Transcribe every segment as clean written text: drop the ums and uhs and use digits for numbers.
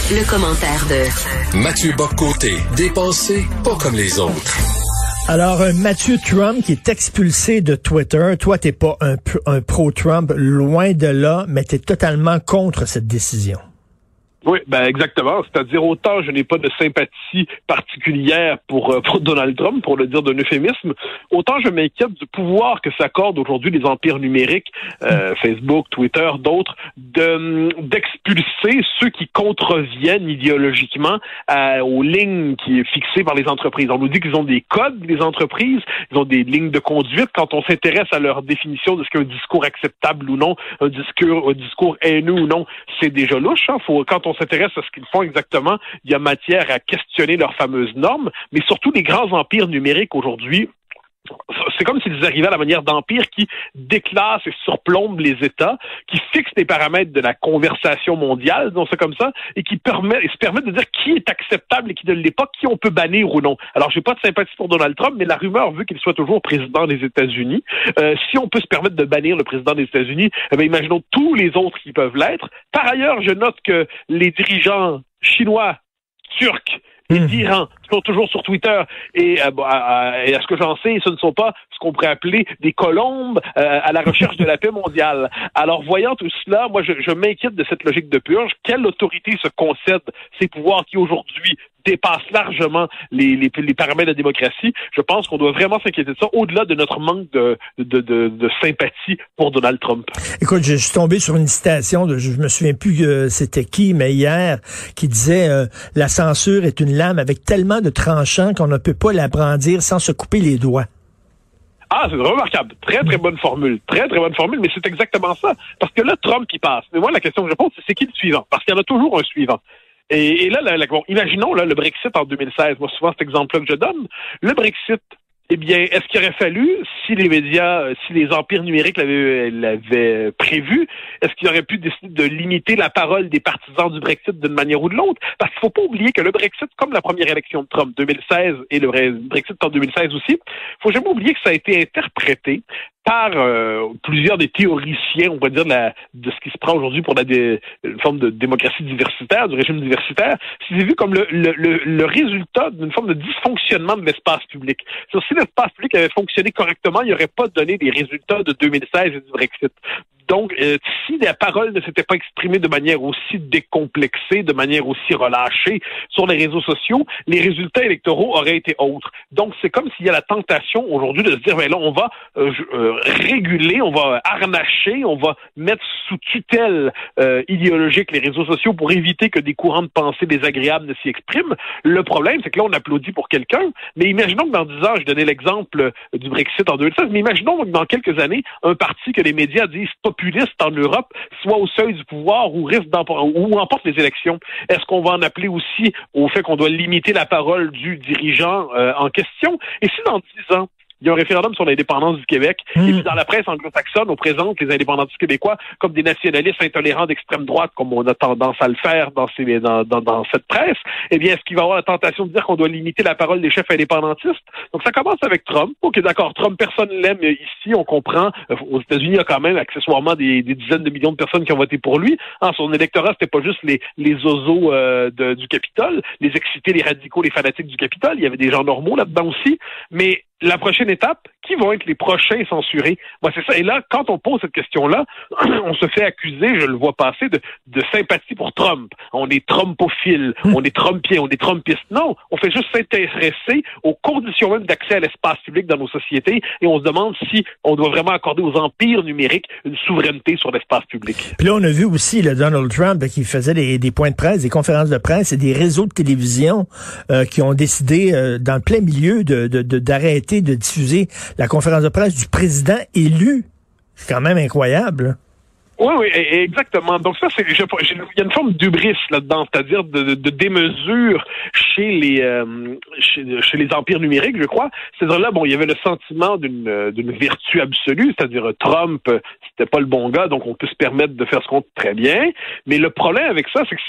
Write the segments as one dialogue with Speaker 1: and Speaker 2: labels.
Speaker 1: Le commentaire de
Speaker 2: Mathieu Bock-Côté, dépensé pas comme les autres.
Speaker 3: Alors, Mathieu Trump qui est expulsé de Twitter. Toi, t'es pas un pro-Trump, loin de là, mais t'es totalement contre cette décision.
Speaker 4: Oui, ben exactement. C'est-à-dire, autant je n'ai pas de sympathie particulière pour Donald Trump, pour le dire d'un euphémisme, autant je m'inquiète du pouvoir que s'accordent aujourd'hui les empires numériques, Facebook, Twitter, d'autres, d'expulser ceux qui contreviennent idéologiquement aux lignes qui est fixées par les entreprises. On nous dit qu'ils ont des codes, les entreprises, ils ont des lignes de conduite. Quand on s'intéresse à leur définition de ce qu'est un discours acceptable ou non, un discours haineux ou non, c'est déjà louche. Hein. Quand on s'intéresse à ce qu'ils font exactement, il y a matière à questionner leurs fameuses normes, mais surtout les grands empires numériques aujourd'hui, c'est comme s'ils arrivaient à la manière d'empires qui déclassent et surplombent les États, qui fixent les paramètres de la conversation mondiale, disons ça comme ça, et se permettent de dire qui est acceptable et qui ne l'est pas, qui on peut bannir ou non. Alors, j'ai pas de sympathie pour Donald Trump, mais la rumeur veut qu'il soit toujours président des États-Unis. Si on peut se permettre de bannir le président des États-Unis, imaginons tous les autres qui peuvent l'être. Par ailleurs, je note que les dirigeants chinois, turcs, et d'Iran, qui sont toujours sur Twitter, et à ce que j'en sais, ce ne sont pas ce qu'on pourrait appeler des colombes à la recherche de la paix mondiale. Alors, voyant tout cela, moi, je m'inquiète de cette logique de purge. Quelle autorité se concède ces pouvoirs qui, aujourd'hui, dépassent largement les paramètres de la démocratie? Je pense qu'on doit vraiment s'inquiéter de ça, au-delà de notre manque de sympathie pour Donald Trump.
Speaker 3: Écoute, je suis tombé sur une citation, je me souviens plus c'était qui, mais hier, qui disait la censure est une lame avec tellement de tranchants qu'on ne peut pas la brandir sans se couper les doigts.
Speaker 4: Ah, c'est remarquable. Très, très bonne formule. Très, très bonne formule, mais c'est exactement ça. Parce que là, Trump qui passe. Mais moi, la question que je pose, c'est qui le suivant? Parce qu'il y en a toujours un suivant. Et là, imaginons là, le Brexit en 2016. Moi, souvent, cet exemple-là que je donne. Le Brexit, eh bien, est-ce qu'il aurait fallu, si les médias, si les empires numériques l'avaient prévu, est-ce qu'ils auraient pu décider de limiter la parole des partisans du Brexit d'une manière ou de l'autre? Parce qu'il faut pas oublier que le Brexit, comme la première élection de Trump 2016 et le Brexit en 2016 aussi, faut jamais oublier que ça a été interprété par plusieurs des théoriciens, on va dire, de ce qui se prend aujourd'hui pour une forme de démocratie diversitaire, du régime diversitaire, c'est vu comme le résultat d'une forme de dysfonctionnement de l'espace public. Si l'espace public avait fonctionné correctement, il n'y aurait pas donné les résultats de 2016 et du Brexit. Donc, si la parole ne s'était pas exprimée de manière aussi décomplexée, de manière aussi relâchée sur les réseaux sociaux, les résultats électoraux auraient été autres. Donc, c'est comme s'il y a la tentation aujourd'hui de se dire, ben là, on va réguler, on va harnacher, on va mettre sous tutelle idéologique les réseaux sociaux pour éviter que des courants de pensée désagréables ne s'y expriment. Le problème, c'est que là, on applaudit pour quelqu'un, mais imaginons que dans 10 ans, je donnais l'exemple du Brexit en 2016, mais imaginons que dans quelques années, un parti que les médias disent populiste en Europe soit au seuil du pouvoir ou emporte les élections. Est-ce qu'on va en appeler aussi au fait qu'on doit limiter la parole du dirigeant en question? Et si dans 10 ans, il y a un référendum sur l'indépendance du Québec. Et puis dans la presse anglo-saxonne, on présente les indépendantistes québécois comme des nationalistes intolérants d'extrême droite, comme on a tendance à le faire dans cette presse. Eh bien, est-ce qu'il va y avoir la tentation de dire qu'on doit limiter la parole des chefs indépendantistes? Donc ça commence avec Trump. OK, d'accord, Trump, personne l'aime ici, on comprend. Aux États-Unis, il y a quand même accessoirement des dizaines de millions de personnes qui ont voté pour lui. Son électorat, c'était pas juste les oiseaux du Capitole, les excités, les radicaux, les fanatiques du Capitole. Il y avait des gens normaux là-dedans aussi. Mais la prochaine étape, qui vont être les prochains censurés? Moi, c'est ça. Et là, quand on pose cette question-là, on se fait accuser, je le vois passer, de sympathie pour Trump. On est trumpophiles, on est trumpien, on est trumpistes. Non, on fait juste s'intéresser aux conditions même d'accès à l'espace public dans nos sociétés et on se demande si on doit vraiment accorder aux empires numériques une souveraineté sur l'espace public.
Speaker 3: Puis là, on a vu aussi le Donald Trump qui faisait des points de presse, des conférences de presse et des réseaux de télévision qui ont décidé, dans le plein milieu, d'arrêter de diffuser la conférence de presse du président élu. C'est quand même incroyable.
Speaker 4: Oui, exactement. Donc ça, il y a une forme d'hubris là-dedans, c'est-à-dire de démesure chez les empires numériques, je crois. C'est-à-dire là, il y avait le sentiment d'une vertu absolue, c'est-à-dire Trump, c'était pas le bon gars, donc on peut se permettre de faire ce qu'on très bien. Mais le problème avec ça, c'est que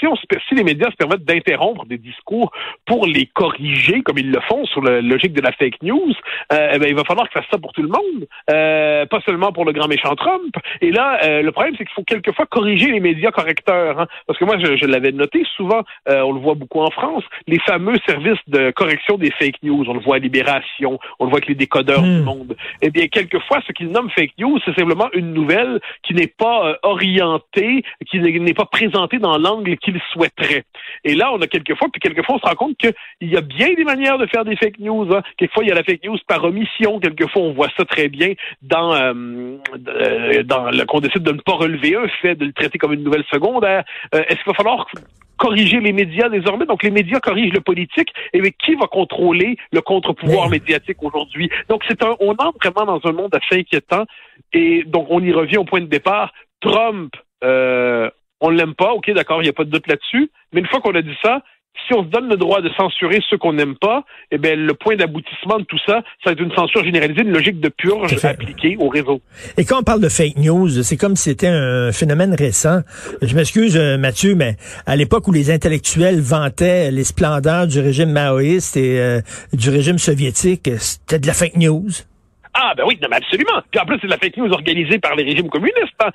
Speaker 4: si les médias se permettent d'interrompre des discours pour les corriger, comme ils le font sur la logique de la fake news, il va falloir qu'ils fassent ça pour tout le monde, pas seulement pour le grand méchant Trump. Et là, le problème, c'est qu'il faut quelquefois corriger les médias correcteurs. Hein, parce que moi, je l'avais noté souvent, on le voit beaucoup en France, les fameux services de correction des fake news. On le voit à Libération, on le voit avec les décodeurs du monde. Eh bien, quelquefois, ce qu'ils nomment fake news, c'est simplement une nouvelle qui n'est pas orientée, qui n'est pas présentée dans l'angle qu'ils souhaiteraient. Et là, on a quelquefois on se rend compte qu'il y a bien des manières de faire des fake news. Hein. Quelquefois, il y a la fake news par omission. Quelquefois, on voit ça très bien dans qu'on décide de ne pas relever un fait, de le traiter comme une nouvelle secondaire. Est-ce qu'il va falloir corriger les médias désormais? Donc, les médias corrigent le politique. Et mais qui va contrôler le contre-pouvoir médiatique aujourd'hui? Donc, on entre vraiment dans un monde assez inquiétant. Et donc, on y revient au point de départ. Trump, on l'aime pas. OK, d'accord, il n'y a pas de doute là-dessus. Mais une fois qu'on a dit ça, si on se donne le droit de censurer ceux qu'on n'aime pas, eh bien, le point d'aboutissement de tout ça, ça va être une censure généralisée, une logique de purge appliquée au réseau.
Speaker 3: Et quand on parle de fake news, c'est comme si c'était un phénomène récent. Je m'excuse, Mathieu, mais à l'époque où les intellectuels vantaient les splendeurs du régime maoïste et du régime soviétique, c'était de la fake news.
Speaker 4: Ah, ben oui, non, mais absolument. Puis en plus, c'est de la fake news organisée par les régimes communistes. Hein.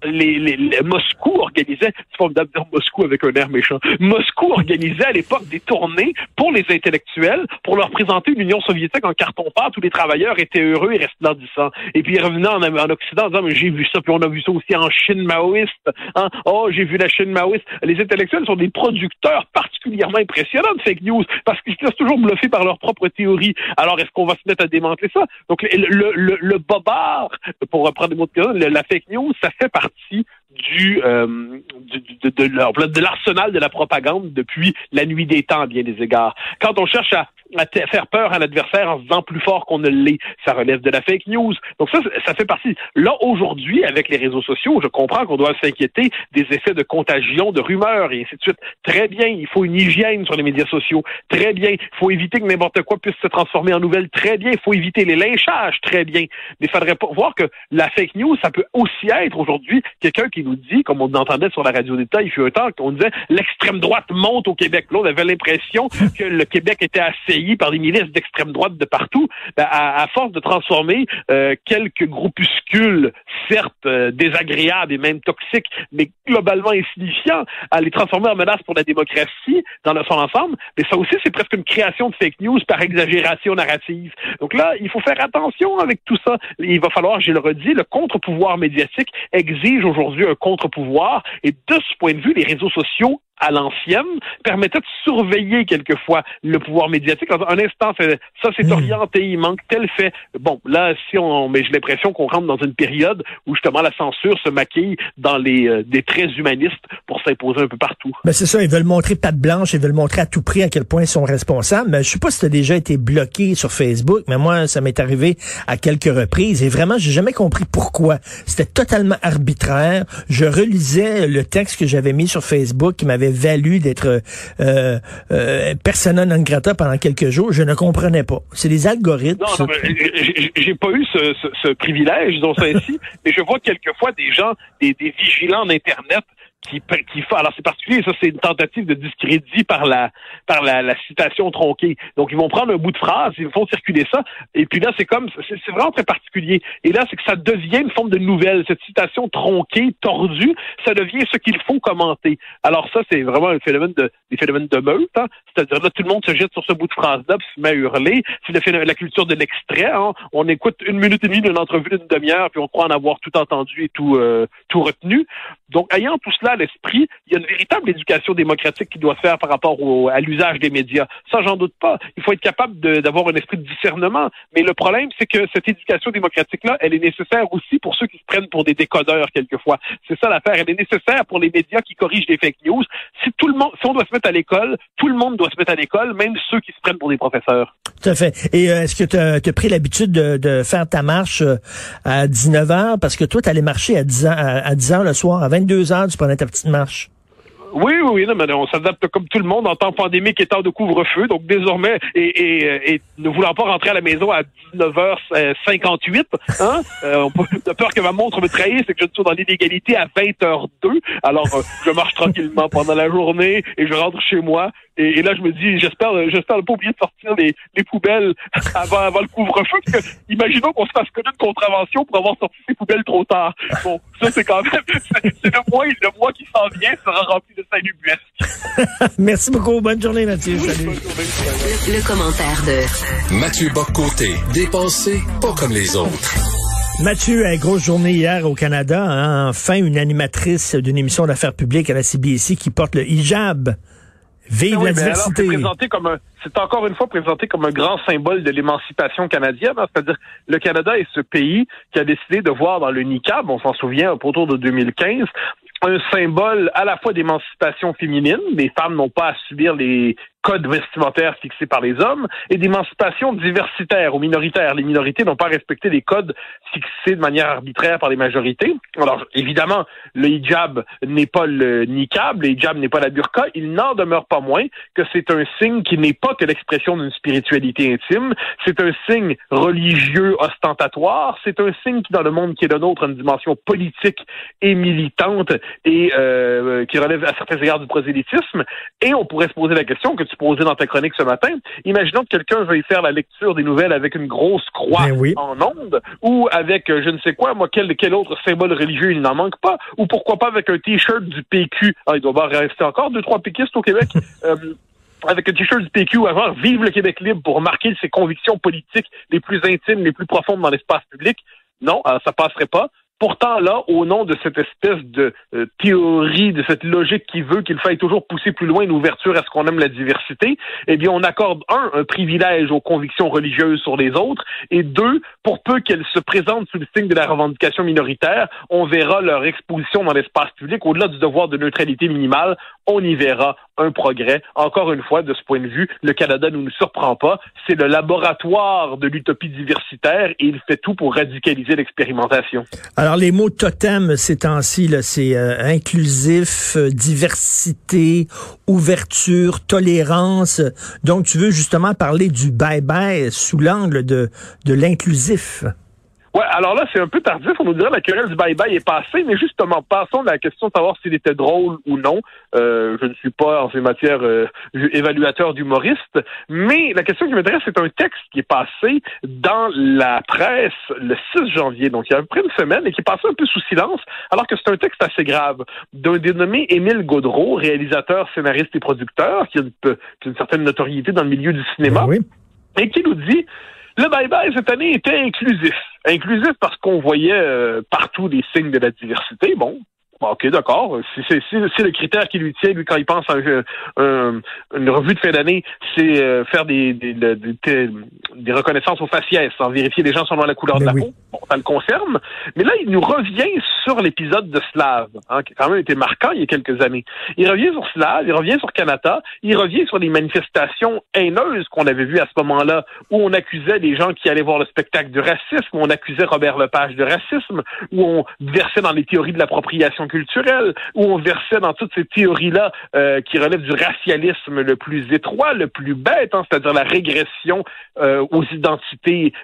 Speaker 4: Les Moscou organisait, c'est formidable de dire Moscou avec un air méchant, Moscou organisait à l'époque des tournées pour les intellectuels, pour leur présenter une Union soviétique en carton-pâte où les travailleurs étaient heureux et resplendissants. Et puis ils revenaient en Occident en disant, mais j'ai vu ça, puis on a vu ça aussi en Chine maoïste. Hein? Oh, j'ai vu la Chine maoïste. Les intellectuels sont des producteurs particulièrement impressionnants de fake news, parce qu'ils se laissent toujours bluffer par leur propre théorie. Alors, est-ce qu'on va se mettre à démanteler ça? Donc, le bobard, pour reprendre des mots de la fake news, ça fait partie de l'arsenal de la propagande depuis la nuit des temps à bien des égards. Quand on cherche à faire peur à l'adversaire en se disant plus fort qu'on ne l'est, ça relève de la fake news. Donc ça fait partie. Là, aujourd'hui, avec les réseaux sociaux, je comprends qu'on doit s'inquiéter des effets de contagion, de rumeurs et ainsi de suite. Très bien, il faut une hygiène sur les médias sociaux. Très bien, il faut éviter que n'importe quoi puisse se transformer en nouvelle. Très bien, il faut éviter les lynchages. Très bien. Mais il faudrait pas voir que la fake news, ça peut aussi être aujourd'hui quelqu'un qui nous dit, comme on entendait sur la radio d'État, il fut un temps qu'on disait l'extrême droite monte au Québec. Là, on avait l'impression que le Québec était assailli par des milices d'extrême droite de partout. Ben, à force de transformer quelques groupuscules, certes désagréables et même toxiques, mais globalement insignifiants, à les transformer en menace pour la démocratie dans son ensemble, mais ça aussi, c'est presque une création de fake news par exagération narrative. Donc là, il faut faire attention avec tout ça. Il va falloir, je le redis, le contre-pouvoir médiatique exige aujourd'hui un contre-pouvoir, et de ce point de vue, les réseaux sociaux à l'ancienne permettaient de surveiller quelquefois le pouvoir médiatique. Un instant, ça c'est orienté, il manque tel fait. Bon, là, mais j'ai l'impression qu'on rentre dans une période où justement la censure se maquille dans des traits humanistes pour s'imposer un peu partout.
Speaker 3: Ben c'est ça, ils veulent montrer patte blanche, ils veulent montrer à tout prix à quel point ils sont responsables. Mais je sais pas si tu as déjà été bloqué sur Facebook, mais moi, ça m'est arrivé à quelques reprises et vraiment, j'ai jamais compris pourquoi. C'était totalement arbitraire. Je relisais le texte que j'avais mis sur Facebook qui m'avait valu d'être persona non grata pendant quelques jours. Je ne comprenais pas. C'est des algorithmes.
Speaker 4: Non, j'ai pas eu ce privilège, disons ça ainsi, mais je vois quelquefois des gens, des vigilants d'Internet qui fait, alors c'est particulier, ça c'est une tentative de discrédit par la citation tronquée. Donc ils vont prendre un bout de phrase, ils font circuler ça, et puis là c'est vraiment très particulier. Et là c'est que ça devient une forme de nouvelle, cette citation tronquée, tordue, ça devient ce qu'il faut commenter. Alors ça c'est vraiment des phénomènes de meute, hein? C'est-à-dire là tout le monde se jette sur ce bout de phrase-là, puis se met à hurler. C'est la culture de l'extrait, hein? On écoute 1 minute et demie d'une entrevue d'une demi-heure, puis on croit en avoir tout entendu et tout retenu. Donc ayant tout cela à l'esprit, il y a une véritable éducation démocratique qui doit se faire par rapport à l'usage des médias. Ça, j'en doute pas. Il faut être capable d'avoir un esprit de discernement. Mais le problème, c'est que cette éducation démocratique-là, elle est nécessaire aussi pour ceux qui se prennent pour des décodeurs quelquefois. C'est ça l'affaire. Elle est nécessaire pour les médias qui corrigent les fake news. Si on doit se mettre à l'école, tout le monde doit se mettre à l'école, même ceux qui se prennent pour des professeurs.
Speaker 3: Tout à fait. Et est-ce que tu as pris l'habitude de faire ta marche à 19h? Parce que toi, tu allais marcher à 10h le soir. À 22h, tu prenais ta petite marche.
Speaker 4: Oui, non, mais on s'adapte comme tout le monde en temps pandémique et temps de couvre-feu. Donc désormais, et ne voulant pas rentrer à la maison à 19h58, hein, de peur que ma montre me trahisse et que je sois dans l'illégalité à 20h02. Alors je marche tranquillement pendant la journée et je rentre chez moi Et là, je me dis, j'espère ne pas oublier de sortir les poubelles avant le couvre-feu, parce que imaginons qu'on se fasse connaître de contravention pour avoir sorti ses poubelles trop tard. Bon, ça, c'est quand même, c'est le mois qui s'en vient sera rempli de salut buesque.
Speaker 3: Merci beaucoup. Bonne journée, Mathieu. Salut.
Speaker 1: Bonne journée. Le commentaire de
Speaker 2: Mathieu Bock-Côté, dépensé pas comme les autres.
Speaker 3: Mathieu, une grosse journée hier au Canada. Hein? Enfin, une animatrice d'une émission d'affaires publiques à la CBC qui porte le hijab. Vive la diversité.
Speaker 4: C'est encore une fois présenté comme un grand symbole de l'émancipation canadienne. Hein? C'est-à-dire, le Canada est ce pays qui a décidé de voir dans le niqab, on s'en souvient, autour de 2015, un symbole à la fois d'émancipation féminine, les femmes n'ont pas à subir les codes vestimentaires fixés par les hommes, et d'émancipation diversitaire ou minoritaire. Les minorités n'ont pas respecté les codes fixés de manière arbitraire par les majorités. Alors, évidemment, le hijab n'est pas le niqab, le hijab n'est pas la burqa, il n'en demeure pas moins que c'est un signe qui n'est pas que l'expression d'une spiritualité intime, c'est un signe religieux ostentatoire, c'est un signe qui, dans le monde qui est le nôtre, a une dimension politique et militante et qui relève à certains égards du prosélytisme. Et on pourrait se poser la question que tu posais dans ta chronique ce matin. Imaginons que quelqu'un veuille faire la lecture des nouvelles avec une grosse croix en ondes, ou avec je ne sais quoi, moi, quel autre symbole religieux il n'en manque pas, ou pourquoi pas avec un T-shirt du PQ. Ah, il doit bien rester encore 2-3 péquistes au Québec. Avec un T-shirt du PQ avant « Vive le Québec libre » pour marquer ses convictions politiques les plus intimes, les plus profondes dans l'espace public. Non, ça passerait pas. Pourtant, là, au nom de cette espèce de théorie, de cette logique qui veut qu'il faille toujours pousser plus loin une ouverture à ce qu'on aime la diversité, eh bien, on accorde un privilège aux convictions religieuses sur les autres, et deux, pour peu qu'elles se présentent sous le signe de la revendication minoritaire, on verra leur exposition dans l'espace public, au-delà du devoir de neutralité minimale, on y verra un progrès. Encore une fois, de ce point de vue, le Canada ne nous surprend pas. C'est le laboratoire de l'utopie diversitaire et il fait tout pour radicaliser l'expérimentation.
Speaker 3: Alors, les mots totem ces temps-ci, là, c'est inclusif, diversité, ouverture, tolérance. Donc, tu veux justement parler du bye-bye sous l'angle de l'inclusif.
Speaker 4: Ouais, alors là, c'est un peu tardif. On nous dirait la querelle du bye-bye est passée, mais justement, passons à la question de savoir s'il était drôle ou non. Je ne suis pas, en ces matières, évaluateur d'humoriste, mais la question qui m'intéresse, c'est un texte qui est passé dans la presse le 6 janvier, donc il y a à peu près une semaine, et qui est passé un peu sous silence, alors que c'est un texte assez grave, d'un dénommé Émile Gaudreault, réalisateur, scénariste et producteur, qui a une certaine notoriété dans le milieu du cinéma, et qui nous dit... Le bye-bye cette année était inclusif. Inclusif parce qu'on voyait partout des signes de la diversité. Bon, OK, d'accord. Si le critère qui lui tient, lui, quand il pense à une revue de fin d'année, c'est faire des reconnaissances au faciès, sans vérifier les gens selon la couleur de la peau. Bon, ça le concerne. Mais là, il nous revient sur l'épisode de Slav, qui a quand même été marquant il y a quelques années. Il revient sur Slav, il revient sur Kanata, il revient sur les manifestations haineuses qu'on avait vues à ce moment-là, où on accusait les gens qui allaient voir le spectacle de racisme, où on accusait Robert Lepage de racisme, où on versait dans les théories de l'appropriation culturelle, où on versait dans toutes ces théories-là qui relèvent du racialisme le plus étroit, le plus bête, c'est-à-dire la régression aux identités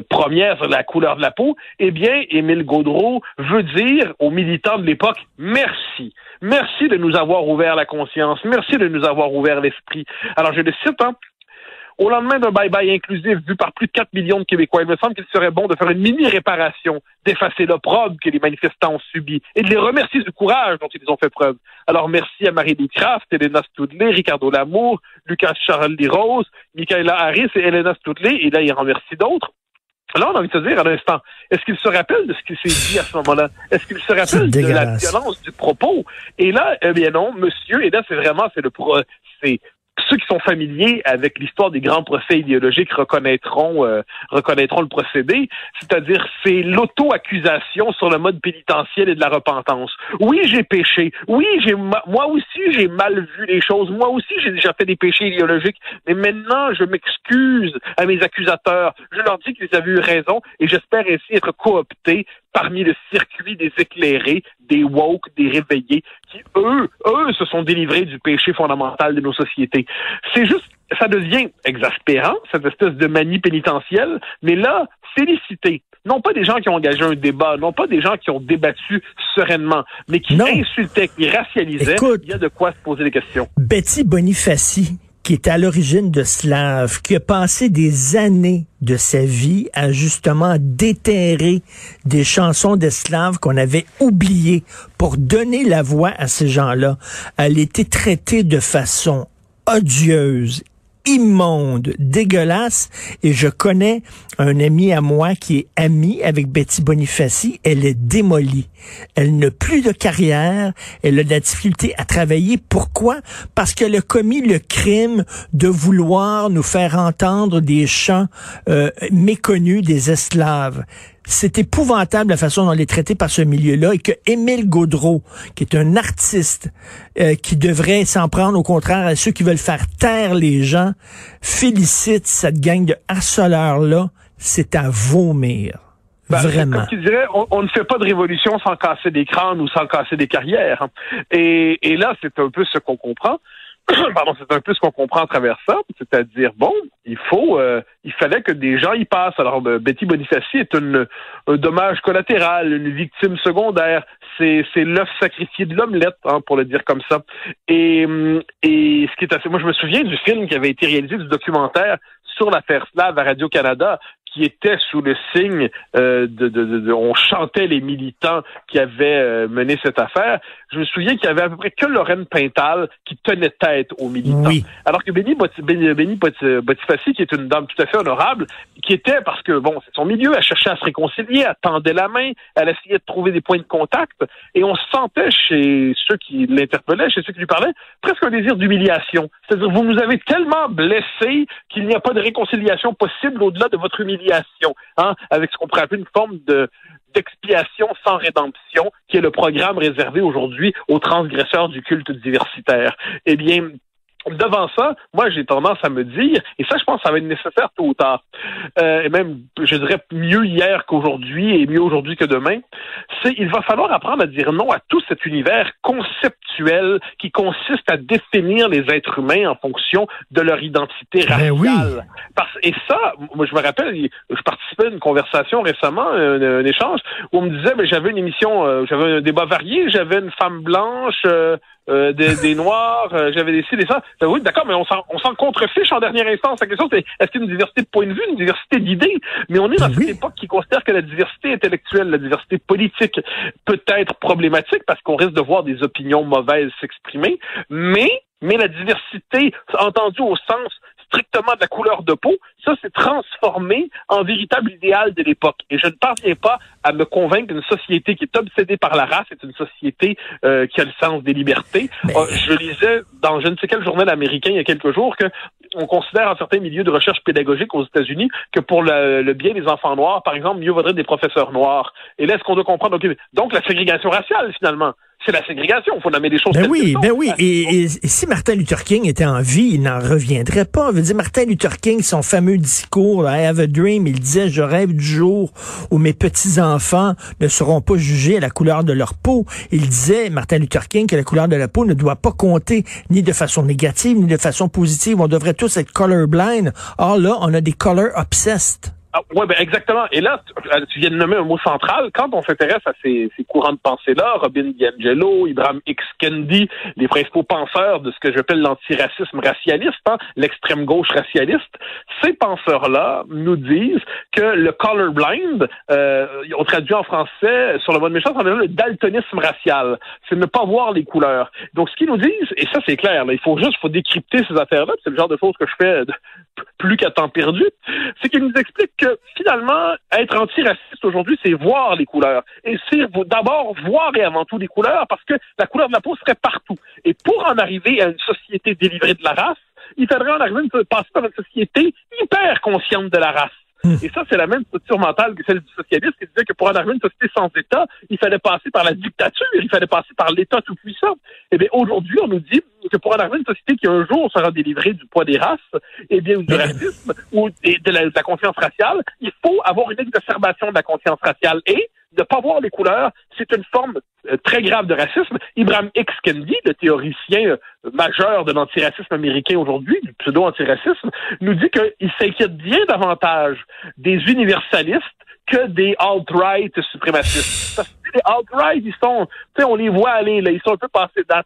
Speaker 4: premières sur la couleur de la peau. Eh bien, Émile Gaudreault veut dire aux militants de l'époque, merci. Merci de nous avoir ouvert la conscience. Merci de nous avoir ouvert l'esprit. Alors, je le cite, au lendemain d'un bye-bye inclusif vu par plus de 4 millions de Québécois, il me semble qu'il serait bon de faire une mini-réparation, d'effacer l'opprobre que les manifestants ont subi et de les remercier du courage dont ils ont fait preuve. Alors merci à Marie-Lee Craft, Elena Stoudley, Ricardo Lamour, Lucas Charles-Rose, Michaela Harris et Elena Stoudley, et là il remercie d'autres. Là, on a envie de se dire à l'instant, est-ce qu'il se rappelle de ce qui s'est dit à ce moment-là? Est-ce qu'il se rappelle de la violence du propos? Et là, eh bien non, monsieur, et là c'est ceux qui sont familiers avec l'histoire des grands procès idéologiques reconnaîtront le procédé, c'est-à-dire c'est l'auto-accusation sur le mode pénitentiel et de la repentance. Oui, j'ai péché. Oui, moi aussi j'ai mal vu les choses. Moi aussi j'ai déjà fait des péchés idéologiques. Mais maintenant, je m'excuse à mes accusateurs. Je leur dis qu'ils avaient eu raison et j'espère ainsi être coopté parmi le circuit des éclairés, des woke, des réveillés, qui, eux, se sont délivrés du péché fondamental de nos sociétés. C'est juste, ça devient exaspérant, cette espèce de manie pénitentielle, mais là, félicité. non pas des gens qui ont engagé un débat, non pas des gens qui ont débattu sereinement, mais qui insultaient, qui racialisaient. Écoute, il y a de quoi se poser des questions.
Speaker 3: Betty Bonifaci, qui est à l'origine de Slave, qui a passé des années de sa vie à justement déterrer des chansons d'esclaves qu'on avait oubliées pour donner la voix à ces gens-là. Elle a été traitée de façon odieuse, immonde, dégueulasse, et je connais un ami à moi qui est ami avec Betty Bonifaci. Elle est démolie. Elle n'a plus de carrière. Elle a de la difficulté à travailler. Pourquoi? Parce qu'elle a commis le crime de vouloir nous faire entendre des chants méconnus des esclaves. C'est épouvantable la façon dont elle est traitée par ce milieu-là, et que Émile Gaudreau, qui est un artiste qui devrait s'en prendre au contraire à ceux qui veulent faire taire les gens, félicite cette gang de harceleurs-là. C'est à vomir. Vraiment.
Speaker 4: Comme tu dirais, on ne fait pas de révolution sans casser des crânes ou sans casser des carrières. Hein. Et là, c'est un peu ce qu'on comprend. Pardon, c'est un peu ce qu'on comprend à travers ça, c'est-à-dire, bon, il fallait que des gens y passent. Alors, Betty Bonifaci est un dommage collatéral, une victime secondaire. C'est l'œuf sacrifié de l'omelette, hein, pour le dire comme ça. Et ce qui est assez, moi, je me souviens du film qui avait été réalisé, du documentaire sur l'affaire Slave à Radio-Canada, qui était sous le signe on chantait les militants qui avaient mené cette affaire. Je me souviens qu'il y avait à peu près que Lorraine Pintal qui tenait tête aux militants. Oui. Alors que Betty Bonifaci, qui est une dame tout à fait honorable, qui était, parce que, bon, c'est son milieu, elle cherchait à se réconcilier, elle tendait la main, elle essayait de trouver des points de contact, et on sentait chez ceux qui l'interpellaient, chez ceux qui lui parlaient, presque un désir d'humiliation. C'est-à-dire, vous nous avez tellement blessés qu'il n'y a pas de réconciliation possible au-delà de votre humiliation, hein, avec ce qu'on pourrait appeler une forme d'expiation sans rédemption, qui est le programme réservé aujourd'hui aux transgresseurs du culte diversitaire. Eh bien, devant ça, moi, j'ai tendance à me dire, et ça, je pense que ça va être nécessaire tôt ou tard, et même, je dirais, mieux hier qu'aujourd'hui et mieux aujourd'hui que demain, il va falloir apprendre à dire non à tout cet univers conceptuel qui consiste à définir les êtres humains en fonction de leur identité raciale.
Speaker 3: Oui.
Speaker 4: Et ça, moi, je me rappelle, je participais à une conversation récemment, un échange, où on me disait, j'avais une émission, j'avais un débat varié, j'avais une femme blanche, des Noirs, j'avais des ci, des ça. Oui, d'accord, mais on s'en contrefiche en dernière instance. La question, c'est, est-ce qu'il y a une diversité de point de vue, une diversité d'idées? Mais on est dans cette époque qui considère que la diversité intellectuelle, la diversité politique peut être problématique parce qu'on risque de voir des opinions mauvaises s'exprimer, mais la diversité, entendue au sens strictement de la couleur de peau, ça s'est transformé en véritable idéal de l'époque. Et je ne parviens pas à me convaincre qu'une société qui est obsédée par la race est une société qui a le sens des libertés. Je lisais dans je ne sais quel journal américain il y a quelques jours que on considère en certains milieux de recherche pédagogique aux États-Unis que pour le bien des enfants noirs, par exemple, mieux vaudrait des professeurs noirs. Et là, est-ce qu'on doit comprendre? Donc, la ségrégation raciale, finalement. C'est la ségrégation. Il faut nommer les choses.
Speaker 3: Ben oui. Et si Martin Luther King était en vie, il n'en reviendrait pas. Je veux dire, Martin Luther King, son fameux discours, I have a dream, il disait, je rêve du jour où mes petits-enfants ne seront pas jugés à la couleur de leur peau. Il disait, Martin Luther King, que la couleur de la peau ne doit pas compter ni de façon négative, ni de façon positive. On devrait tous être colorblind. Or là, on a des color obsessed.
Speaker 4: Ah, ouais, exactement. Et là, tu viens de nommer un mot central. Quand on s'intéresse à ces courants de pensée-là, Robin DiAngelo, Ibram X. Kendi, les principaux penseurs de ce que j'appelle l'antiracisme racialiste, hein, l'extrême gauche racialiste, ces penseurs-là nous disent que le colorblind, on traduit en français, sur le mode méchant, on appelle le daltonisme racial. C'est ne pas voir les couleurs. Donc, ce qu'ils nous disent, et ça, c'est clair, là, il faut décrypter ces affaires-là, c'est le genre de choses que je fais plus qu'à temps perdu, c'est qu'ils nous expliquent que finalement, être antiraciste aujourd'hui, c'est voir les couleurs. Et c'est d'abord voir et avant tout les couleurs, parce que la couleur de la peau serait partout. Et pour en arriver à une société délivrée de la race, il faudrait en arriver à passer par une société hyper consciente de la race. Et ça, c'est la même structure mentale que celle du socialiste qui disait que pour en arriver à une société sans État, il fallait passer par la dictature, il fallait passer par l'État tout-puissant. Eh bien, aujourd'hui, on nous dit que pour en arriver à une société qui un jour sera délivrée du poids des races, eh bien, ou du racisme, ou de la conscience raciale, il faut avoir une exacerbation de la conscience raciale. Et ne pas voir les couleurs, c'est une forme très grave de racisme. Ibram X. Kendi, le théoricien majeur de l'antiracisme américain aujourd'hui, du pseudo-antiracisme, nous dit qu'il s'inquiète bien davantage des universalistes que des alt-right suprémacistes. Parce que les alt-right, ils sont, tu sais, on les voit aller, là, ils sont un peu passés d'âge,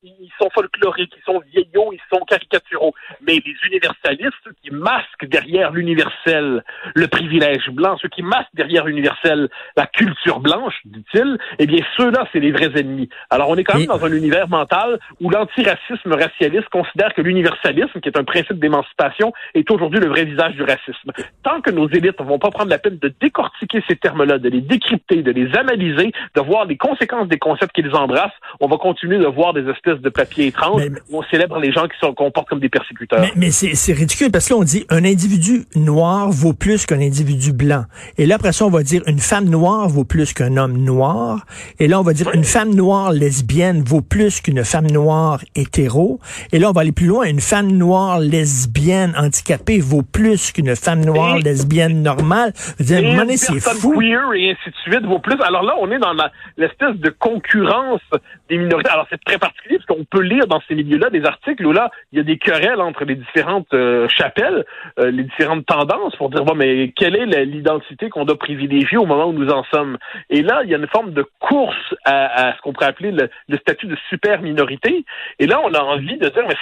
Speaker 4: ils sont folkloriques, ils sont vieillots, ils sont caricaturaux. Mais les universalistes, ceux qui masquent derrière l'universel le privilège blanc, ceux qui masquent derrière l'universel la culture blanche, dit-il, eh bien, ceux-là, c'est les vrais ennemis. Alors, on est quand même dans un univers mental où l'antiracisme racialiste considère que l'universalisme, qui est un principe d'émancipation, est aujourd'hui le vrai visage du racisme. Tant que nos élites ne vont pas prendre la peine de décortiquer ces termes-là, de les décrypter, de les analyser, de voir les conséquences des concepts qu'ils embrassent, on va continuer de voir des espèces de papiers étranges où on célèbre les gens qui se comportent comme des persécuteurs.
Speaker 3: Mais c'est ridicule parce que là, on dit un individu noir vaut plus qu'un individu blanc. Et là, après ça, on va dire une femme noire vaut plus qu'un homme noir. Et là, on va dire une femme noire lesbienne vaut plus qu'une femme noire hétéro. Et là, on va aller plus loin. Une femme noire lesbienne handicapée vaut plus qu'une femme noire lesbienne normale. C'est fou.
Speaker 4: Queer et ainsi de suite vaut plus. Alors là, on est dans l'espèce de concurrence des minorités. Alors, c'est très particulier parce qu'on peut lire dans ces milieux-là des articles où là, il y a des querelles entre les différentes chapelles, les différentes tendances pour dire, bon, mais quelle est l'identité qu'on doit privilégier au moment où nous en sommes? Et là, il y a une forme de course à ce qu'on pourrait appeler le statut de super minorité. Et là, on a envie de dire, mais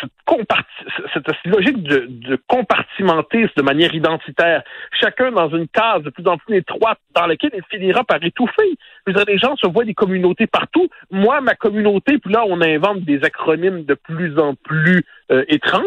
Speaker 4: cette logique de compartimenter de manière identitaire, chacun dans une case de plus en plus étroite dans laquelle il finira par étouffer. Je veux dire, les gens se voient des communautés partout. Moi, ma communauté, puis là, on invente des acronymes de plus en plus étranges.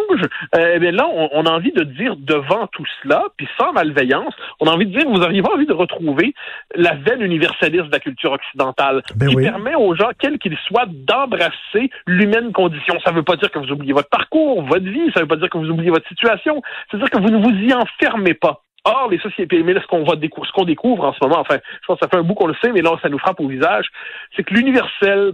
Speaker 4: Mais là, on a envie de dire devant tout cela, puis sans malveillance, on a envie de dire, vous auriez envie de retrouver la veine universaliste de la culture occidentale, qui permet aux gens, quels qu'ils soient, d'embrasser l'humaine condition. Ça ne veut pas dire que vous oubliez votre parcours, votre vie, ça ne veut pas dire que vous oubliez votre situation, c'est-à-dire que vous ne vous y enfermez pas. Or, les sociétés, mais là, ce qu'on découvre en ce moment, enfin, je pense que ça fait un bout qu'on le sait, mais là, ça nous frappe au visage, c'est que l'universel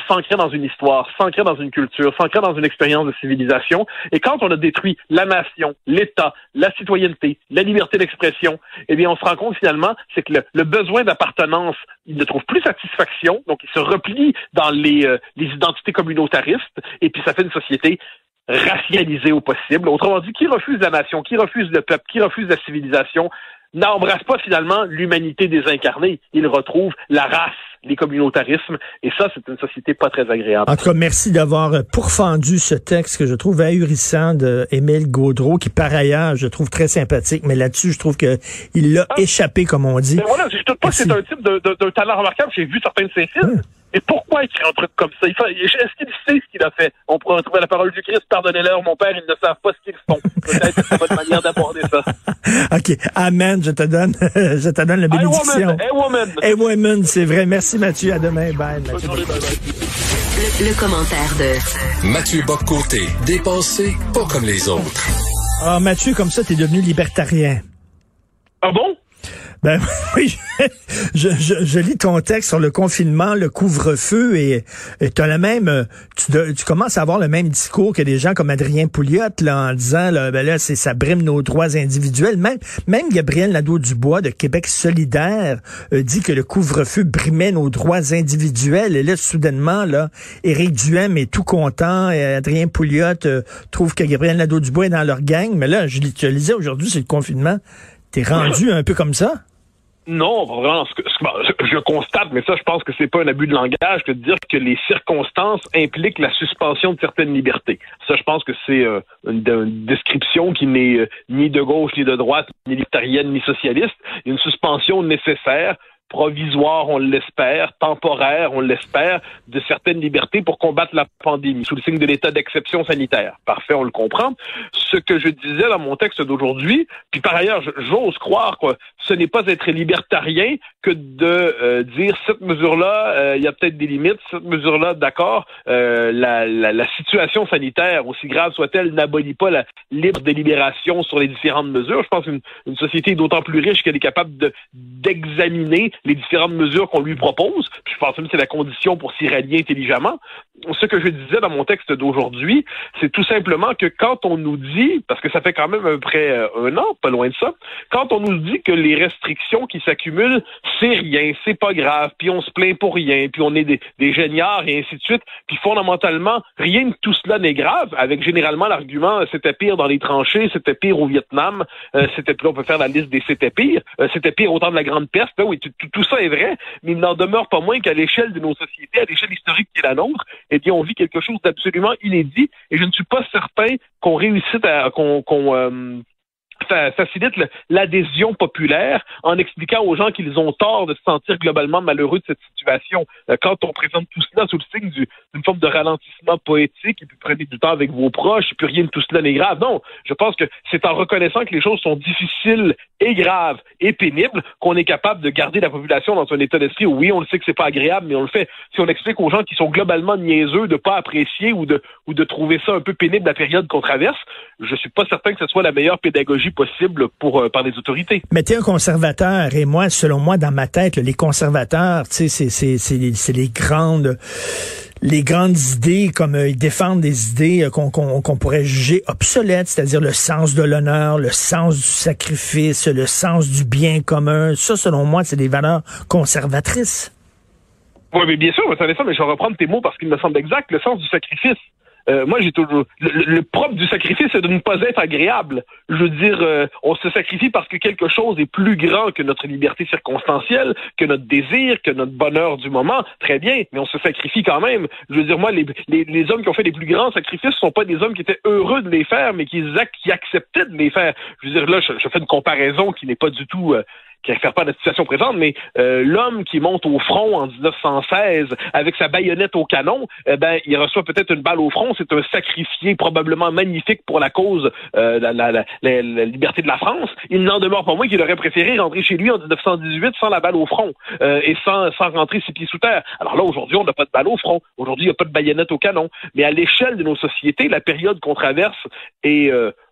Speaker 4: s'ancrer dans une histoire, s'ancrer dans une culture, s'ancrer dans une expérience de civilisation. Et quand on a détruit la nation, l'État, la citoyenneté, la liberté d'expression, eh bien, on se rend compte finalement, c'est que le besoin d'appartenance, il ne trouve plus satisfaction, donc il se replie dans les identités communautaristes, et puis ça fait une société racialisée au possible. Autrement dit, qui refuse la nation, qui refuse le peuple, qui refuse la civilisation, n'embrasse pas finalement l'humanité désincarnée. Il retrouve la race, les communautarismes, et ça, c'est une société pas très agréable.
Speaker 3: En tout cas, merci d'avoir pourfendu ce texte que je trouve ahurissant de Émile Gaudreault, qui par ailleurs, je trouve très sympathique, mais là-dessus, je trouve que il l'a échappé, comme on dit.
Speaker 4: Mais voilà, je ne doute pas que c'est un type d'un talent remarquable. J'ai vu certains de ses films. Mais pourquoi écrire un truc comme ça? Est-ce qu'il sait ce qu'il a fait? On pourrait retrouver la parole du Christ, pardonnez-leur, mon père, ils ne savent pas ce qu'ils font. Peut-être que c'est votre manière d'aborder ça.
Speaker 3: OK. Amen. Je te donne la bénédiction.
Speaker 4: Hey
Speaker 3: woman, c'est vrai. Merci, Mathieu. À demain. Bye.
Speaker 1: Le commentaire de
Speaker 2: Mathieu Bock-Côté. Dépensé pas comme les autres.
Speaker 3: Ah, Mathieu, comme ça, t'es devenu libertarien.
Speaker 4: Ah bon?
Speaker 3: Ben oui, je lis ton texte sur le confinement, le couvre-feu, et t'as la même, tu commences à avoir le même discours que des gens comme Adrien Pouliot, là, en disant, là, ben là, ça brime nos droits individuels. Même Gabriel Nadeau-Dubois de Québec solidaire dit que le couvre-feu brimait nos droits individuels. Et là, soudainement, là, Éric Duhem est tout content, et Adrien Pouliot trouve que Gabriel Nadeau-Dubois est dans leur gang. Mais là, je lisais aujourd'hui, c'est le confinement. T'es rendu un peu comme ça?
Speaker 4: Non, vraiment, je constate, mais ça, je pense que c'est pas un abus de langage que de dire que les circonstances impliquent la suspension de certaines libertés. Ça, je pense que c'est une description qui n'est ni de gauche, ni de droite, ni libertarienne, ni socialiste. Il y a une suspension nécessaire, provisoire, on l'espère, temporaire, on l'espère, de certaines libertés pour combattre la pandémie, sous le signe de l'état d'exception sanitaire. Parfait, on le comprend. Ce que je disais dans mon texte d'aujourd'hui, puis par ailleurs, j'ose croire que ce n'est pas être libertarien que de dire cette mesure-là, il y a peut-être des limites, cette mesure-là, d'accord, la situation sanitaire, aussi grave soit-elle, n'abolit pas la libre délibération sur les différentes mesures. Je pense qu'une société est d'autant plus riche qu'elle est capable d'examiner les différentes mesures qu'on lui propose. Puis je pense même que c'est la condition pour s'y rallier intelligemment. ce que je disais dans mon texte d'aujourd'hui, c'est tout simplement que quand on nous dit, parce que ça fait quand même à peu près un an, pas loin de ça, quand on nous dit que les restrictions qui s'accumulent, c'est rien, c'est pas grave, puis on se plaint pour rien, puis on est des géniards et ainsi de suite, puis fondamentalement, rien de tout cela n'est grave, avec généralement l'argument c'était pire dans les tranchées, c'était pire au Vietnam, c'était on peut faire la liste des c'était pire au temps de la Grande Peste, là, oui, tout ça est vrai, mais il n'en demeure pas moins qu'à l'échelle de nos sociétés, à l'échelle historique qui est la nôtre, eh bien, on vit quelque chose d'absolument inédit, et je ne suis pas certain qu'on réussisse facilite l'adhésion populaire en expliquant aux gens qu'ils ont tort de se sentir globalement malheureux de cette situation. Quand on présente tout cela sous le signe d'une forme de ralentissement poétique, et puis prenez du temps avec vos proches, et puis rien de tout cela n'est grave. Non, je pense que c'est en reconnaissant que les choses sont difficiles et graves et pénibles qu'on est capable de garder la population dans un état d'esprit où oui, on le sait que c'est pas agréable, mais on le fait. Si on explique aux gens qui sont globalement niaiseux de pas apprécier ou de trouver ça un peu pénible la période qu'on traverse, je suis pas certain que ce soit la meilleure pédagogie possible par les autorités.
Speaker 3: Mais t'es un conservateur, et moi, selon moi, dans ma tête, les conservateurs, tu sais, c'est les grandes idées, comme ils défendent des idées qu'on pourrait juger obsolètes, c'est-à-dire le sens de l'honneur, le sens du sacrifice, le sens du bien commun. Ça, selon moi, c'est des valeurs conservatrices.
Speaker 4: Oui, mais bien sûr, mais je vais reprendre tes mots parce qu'il me semble exact, le sens du sacrifice. Moi, j'ai toujours... Le propre du sacrifice, c'est de ne pas être agréable. Je veux dire, on se sacrifie parce que quelque chose est plus grand que notre liberté circonstancielle, que notre désir, que notre bonheur du moment. Très bien, mais on se sacrifie quand même. Je veux dire, moi, les hommes qui ont fait les plus grands sacrifices ne sont pas des hommes qui étaient heureux de les faire, mais qui acceptaient de les faire. Je veux dire, là, je fais une comparaison qui n'est pas du tout... qui ne réfère pas à la situation présente, mais l'homme qui monte au front en 1916 avec sa baïonnette au canon, il reçoit peut-être une balle au front, c'est un sacrifié probablement magnifique pour la cause, la liberté de la France. Il n'en demeure pas moins qu'il aurait préféré rentrer chez lui en 1918 sans la balle au front et sans rentrer ses pieds sous terre. Alors là, aujourd'hui, on n'a pas de balle au front. Aujourd'hui, il n'y a pas de baïonnette au canon. Mais à l'échelle de nos sociétés, la période qu'on traverse est...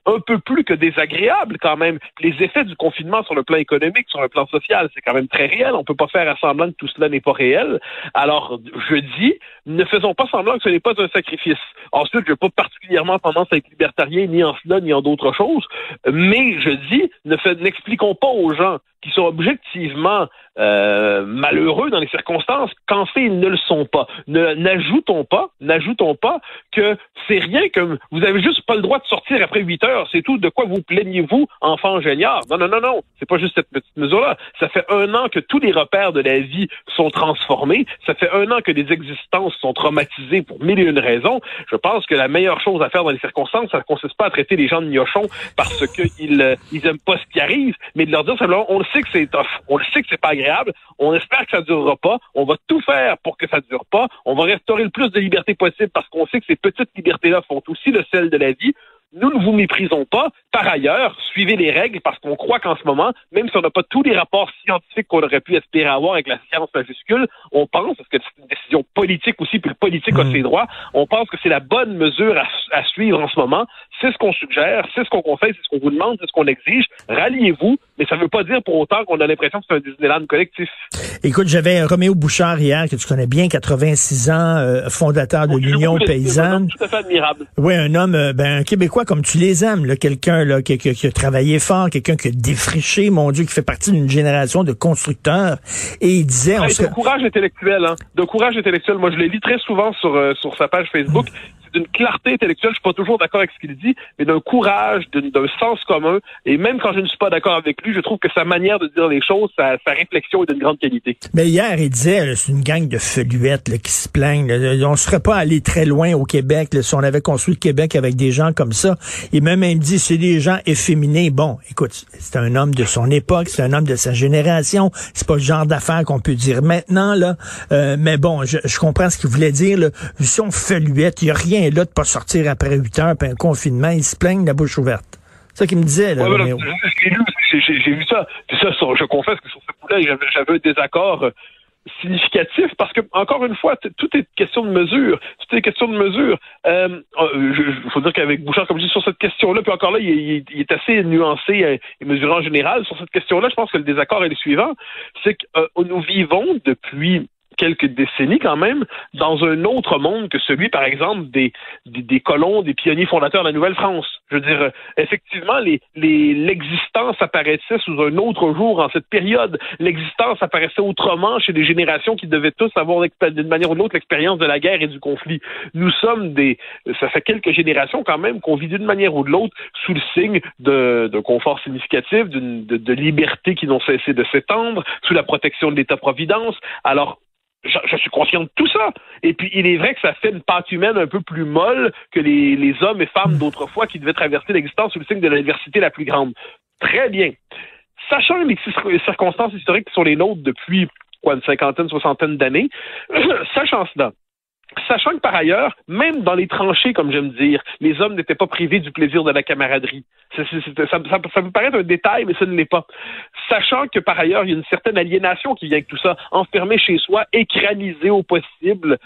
Speaker 4: un peu plus que désagréable quand même. Les effets du confinement sur le plan économique, sur le plan social, c'est quand même très réel. On peut pas faire semblant que tout cela n'est pas réel. Alors, je dis, ne faisons pas semblant que ce n'est pas un sacrifice. Ensuite, je n'ai pas particulièrement tendance à être libertarien, ni en cela, ni en d'autres choses, mais je dis, n'expliquons pas aux gens qui sont objectivement malheureux dans les circonstances, qu'en fait, ils ne le sont pas. N'ajoutons pas que c'est rien, que vous avez juste pas le droit de sortir après 8 heures, c'est tout. De quoi vous plaignez-vous, enfant géniard? Non. C'est pas juste cette petite mesure-là. Ça fait 1 an que tous les repères de la vie sont transformés. Ça fait 1 an que des existences sont traumatisées pour 1001 raisons. Je pense que la meilleure chose à faire dans les circonstances, ça ne consiste pas à traiter les gens de gnochons parce qu'ils aiment pas ce qui arrive, mais de leur dire simplement, on le sait que c'est tough, on le sait que c'est pas agréable, on espère que ça durera pas, on va tout faire pour que ça dure pas, on va restaurer le plus de liberté possible parce qu'on sait que ces petites libertés-là font aussi le sel de la vie. Nous ne vous méprisons pas. Par ailleurs, suivez les règles parce qu'on croit qu'en ce moment, même si on n'a pas tous les rapports scientifiques qu'on aurait pu espérer avoir avec la science majuscule, on pense, parce que c'est une décision politique aussi, puis le politique a ses droits, on pense que c'est la bonne mesure à suivre en ce moment. C'est ce qu'on suggère, c'est ce qu'on conseille, c'est ce qu'on vous demande, c'est ce qu'on exige. Ralliez-vous, mais ça ne veut pas dire pour autant qu'on a l'impression que c'est un Disneyland collectif.
Speaker 3: Écoute, j'avais Roméo Bouchard hier, que tu connais bien, 86 ans, fondateur de l'Union paysanne.
Speaker 4: Tout à fait admirable.
Speaker 3: Oui, un homme, un Québécois comme tu les aimes, là, quelqu'un là qui a travaillé fort, quelqu'un qui a défriché, mon Dieu, qui fait partie d'une génération de constructeurs. Et il disait...
Speaker 4: de courage intellectuel, hein. De courage intellectuel. Moi, je le lis très souvent sur sa page Facebook. C'est d'une clarté intellectuelle, je suis pas toujours d'accord avec ce qu'il dit, mais d'un courage, d'un sens commun. Et même quand je ne suis pas d'accord avec lui, je trouve que sa manière de dire les choses, sa réflexion est d'une grande qualité.
Speaker 3: Mais hier, il disait, là, c'est une gang de feluettes là, qui se plaignent. Là. On serait pas allé très loin au Québec là, si on avait construit le Québec avec des gens comme ça. Et même il me dit, c'est des gens efféminés. Bon, écoute, c'est un homme de son époque, c'est un homme de sa génération. C'est pas le genre d'affaires qu'on peut dire maintenant, là. Mais bon, je comprends ce qu'il voulait dire. Là. Si on feluette, il n'y a rien là de pas sortir après 8 heures, puis un confinement, ils se plaignent la bouche ouverte. C'est ça qu'il me disait, là.
Speaker 4: Ouais, j'ai vu ça. C'est ça, je confesse que sur ce coup-là, j'avais un désaccord significatif, parce que, encore une fois, tout est question de mesure. Tout est question de mesure. Faut dire qu'avec Bouchard, comme je dis, sur cette question-là, puis encore là, il est assez nuancé et mesuré en général. Sur cette question-là, je pense que le désaccord est le suivant. C'est que nous vivons depuis quelques décennies quand même, dans un autre monde que celui, par exemple, des colons, des pionniers fondateurs de la Nouvelle-France. Je veux dire, effectivement, l'existence apparaissait sous un autre jour en cette période. L'existence apparaissait autrement chez des générations qui devaient tous avoir d'une manière ou d'une autre l'expérience de la guerre et du conflit. Nous sommes ça fait quelques générations quand même qu'on vit d'une manière ou de l'autre sous le signe d'un confort significatif, de liberté qui n'ont cessé de s'étendre, sous la protection de l'État-providence. Alors, je suis conscient de tout ça. Et puis, il est vrai que ça fait une pâte humaine un peu plus molle que les hommes et femmes d'autrefois qui devaient traverser l'existence sous le signe de l'adversité la plus grande. Très bien. Sachant les circonstances historiques qui sont les nôtres depuis une cinquantaine, soixantaine d'années, sachant cela, sachant que par ailleurs, même dans les tranchées, comme j'aime dire, les hommes n'étaient pas privés du plaisir de la camaraderie. Ça peut paraître un détail, mais ce ne l'est pas. Sachant que par ailleurs, il y a une certaine aliénation qui vient avec tout ça, enfermé chez soi, écranisé au possible,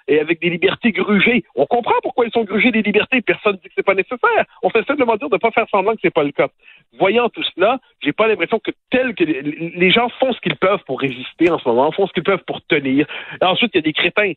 Speaker 4: et avec des libertés grugées. On comprend pourquoi elles sont grugées, des libertés, personne ne dit que c'est pas nécessaire. On fait simplement dire de ne pas faire semblant que c'est pas le cas. Voyant tout cela, j'ai pas l'impression que les gens font ce qu'ils peuvent pour résister en ce moment, font ce qu'ils peuvent pour tenir. Et ensuite, il y a des crétins.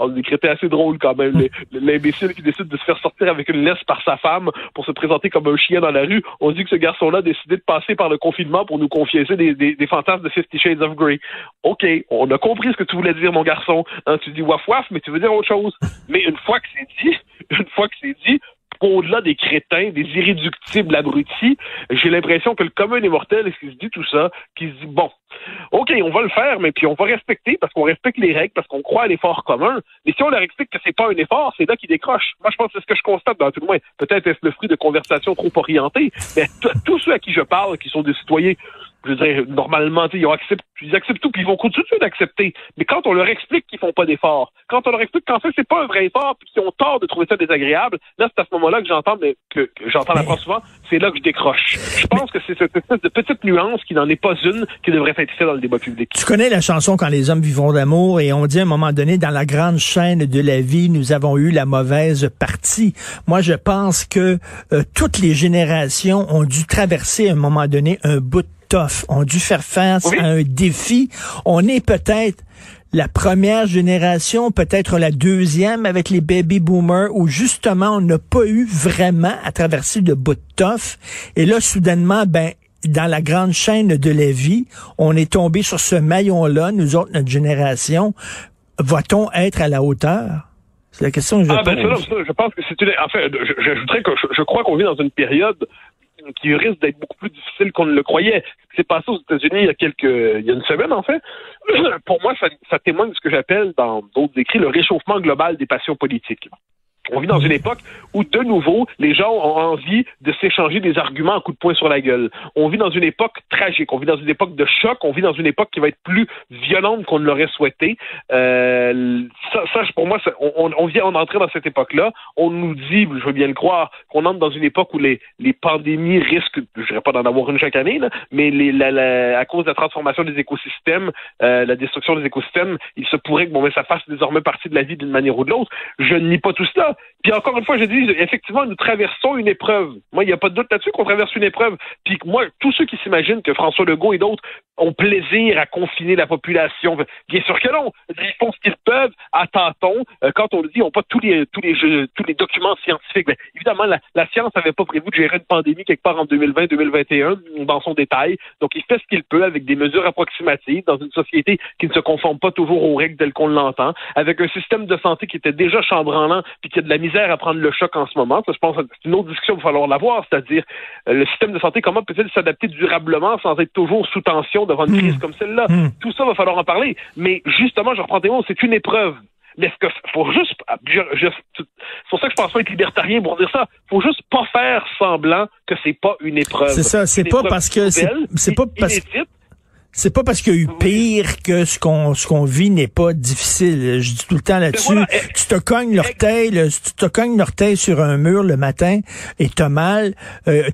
Speaker 4: Des crétins assez drôles quand même. L'imbécile qui décide de se faire sortir avec une laisse par sa femme pour se présenter comme un chien dans la rue. On dit que ce garçon-là a décidé de passer par le confinement pour nous confier des fantasmes de 50 Shades of Grey. OK, on a compris ce que tu voulais dire, mon garçon. Hein, tu dis waf waf, mais tu veux dire autre chose. Mais une fois que c'est dit, au-delà des crétins, des irréductibles abrutis, j'ai l'impression que le commun des mortels, qui se dit tout ça, qui se dit, bon, OK, on va le faire, mais puis on va respecter, parce qu'on respecte les règles, parce qu'on croit à l'effort commun. Mais si on leur explique que c'est pas un effort, c'est là qu'ils décrochent. Moi, je pense que c'est ce que je constate dans tout le moins. Peut-être est-ce le fruit de conversations trop orientées, mais tous ceux à qui je parle, qui sont des citoyens, je veux dire, normalement, ils acceptent tout, puis ils vont continuer d'accepter. Mais quand on leur explique qu'ils font pas d'efforts, quand on leur explique qu'en fait, c'est pas un vrai effort, puis qu'ils ont tort de trouver ça désagréable, là, c'est à ce moment-là que j'entends la phrase souvent, c'est là que je décroche. Je pense que c'est cette espèce de petite nuance qui n'en est pas une, qui devrait être faite dans le débat public.
Speaker 3: Tu connais la chanson Quand les hommes vivront d'amour, et on dit à un moment donné, dans la grande chaîne de la vie, nous avons eu la mauvaise partie. Moi, je pense que toutes les générations ont dû traverser à un moment donné un bout de ont dû faire face à un défi. On est peut-être la première génération, peut-être la deuxième avec les baby boomers, où justement on n'a pas eu vraiment à traverser de bout de toffe. Et là, soudainement, dans la grande chaîne de la vie, on est tombé sur ce maillon-là, nous autres, notre génération. Va-t-on être à la hauteur? C'est la question que je pose.
Speaker 4: Je pense que c'est j'ajouterais que je crois qu'on vit dans une période qui risque d'être beaucoup plus difficile qu'on ne le croyait. Ce qui s'est passé aux États-Unis il y a une semaine, en fait, pour moi, ça témoigne de ce que j'appelle, dans d'autres écrits, le réchauffement global des passions politiques. On vit dans une époque où, de nouveau, les gens ont envie de s'échanger des arguments à coups de poing sur la gueule. On vit dans une époque tragique. On vit dans une époque de choc. On vit dans une époque qui va être plus violente qu'on ne l'aurait souhaité. Pour moi, on vient d'entrer dans cette époque-là. On nous dit, je veux bien le croire, qu'on entre dans une époque où les pandémies risquent, je dirais pas d'en avoir une chaque année, là, mais à cause de la transformation des écosystèmes, la destruction des écosystèmes, il se pourrait que ça fasse désormais partie de la vie d'une manière ou de l'autre. Je ne nie pas tout cela. Puis encore une fois, je dis, effectivement, nous traversons une épreuve. Moi, il n'y a pas de doute là-dessus qu'on traverse une épreuve. Puis moi, tous ceux qui s'imaginent que François Legault et d'autres ont plaisir à confiner la population, bien sûr que non. Ils font ce qu'ils peuvent à tâtons. Quand on le dit, ils n'ont pas tous les documents scientifiques. Mais évidemment, la science n'avait pas prévu de gérer une pandémie quelque part en 2020-2021 dans son détail. Donc, il fait ce qu'il peut avec des mesures approximatives dans une société qui ne se conforme pas toujours aux règles telles qu'on l'entend, avec un système de santé qui était déjà chambranlant puis qui a de la misère à prendre le choc en ce moment. Ça, je pense que c'est une autre discussion qu'il va falloir l'avoir, c'est-à-dire le système de santé, comment peut-il s'adapter durablement sans être toujours sous tension devant une crise comme celle-là. Tout ça, va falloir en parler. Mais justement, je reprends tes mots, c'est une épreuve. Mais est-ce que faut juste, c'est pour ça que je pense pas être libertarien pour dire ça. Faut juste pas faire semblant que c'est pas une épreuve.
Speaker 3: C'est ça. C'est pas parce que c'est pas parce qu'il y a eu pire que ce qu'on vit n'est pas difficile. Je dis tout le temps là-dessus. Voilà. Tu te cognes l'orteil sur un mur le matin et t'as mal.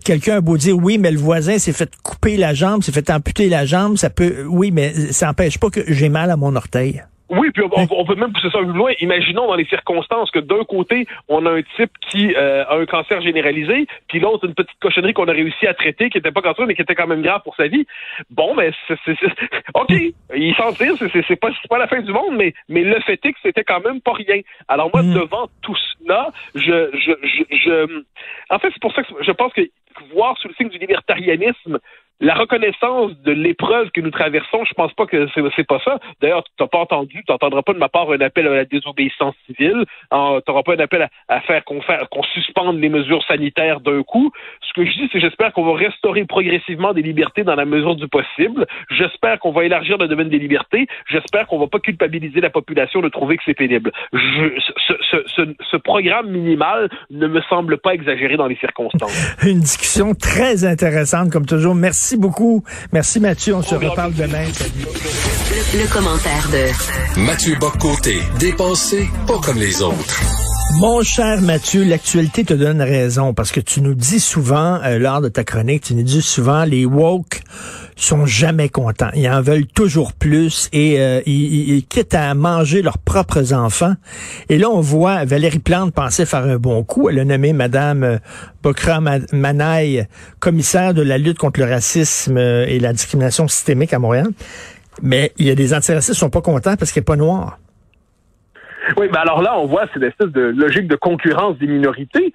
Speaker 3: Quelqu'un a beau dire oui, mais le voisin s'est fait couper la jambe, s'est fait amputer la jambe. Ça peut, oui, mais ça n'empêche pas que j'ai mal à mon orteil.
Speaker 4: Oui, puis on peut même pousser ça plus loin. Imaginons dans les circonstances que d'un côté, on a un type qui a un cancer généralisé, puis l'autre, une petite cochonnerie qu'on a réussi à traiter, qui était pas cancer, mais qui était quand même grave pour sa vie. Bon, ben, OK, il s'en tire, c'est pas la fin du monde, mais le fait est que c'était quand même pas rien. Alors moi, devant tout cela, en fait, c'est pour ça que je pense que voir sous le signe du libertarianisme la reconnaissance de l'épreuve que nous traversons, je pense pas que c'est pas ça. D'ailleurs, tu n'entendras pas de ma part un appel à la désobéissance civile. Tu n'auras pas un appel à faire qu'on suspende les mesures sanitaires d'un coup. Ce que je dis, c'est j'espère qu'on va restaurer progressivement des libertés dans la mesure du possible. J'espère qu'on va élargir le domaine des libertés. J'espère qu'on va pas culpabiliser la population de trouver que c'est pénible. Ce programme minimal ne me semble pas exagéré dans les circonstances.
Speaker 3: Une discussion très intéressante, comme toujours. Merci beaucoup. Merci Mathieu. On se reparle demain. Salut.
Speaker 1: Le commentaire de
Speaker 2: Mathieu Bock-Côté, dépassé pas comme les autres.
Speaker 3: Mon cher Mathieu, l'actualité te donne raison parce que tu nous dis souvent, lors de ta chronique, tu nous dis souvent, les woke sont jamais contents. Ils en veulent toujours plus et ils quittent à manger leurs propres enfants. Et là, on voit Valérie Plante penser faire un bon coup. Elle a nommé Madame Bokra-Manaï commissaire de la lutte contre le racisme et la discrimination systémique à Montréal. Mais il y a des antiracistes qui sont pas contents parce qu'elle est pas noire.
Speaker 4: Oui, ben alors là, on voit cette espèce de logique de concurrence des minorités.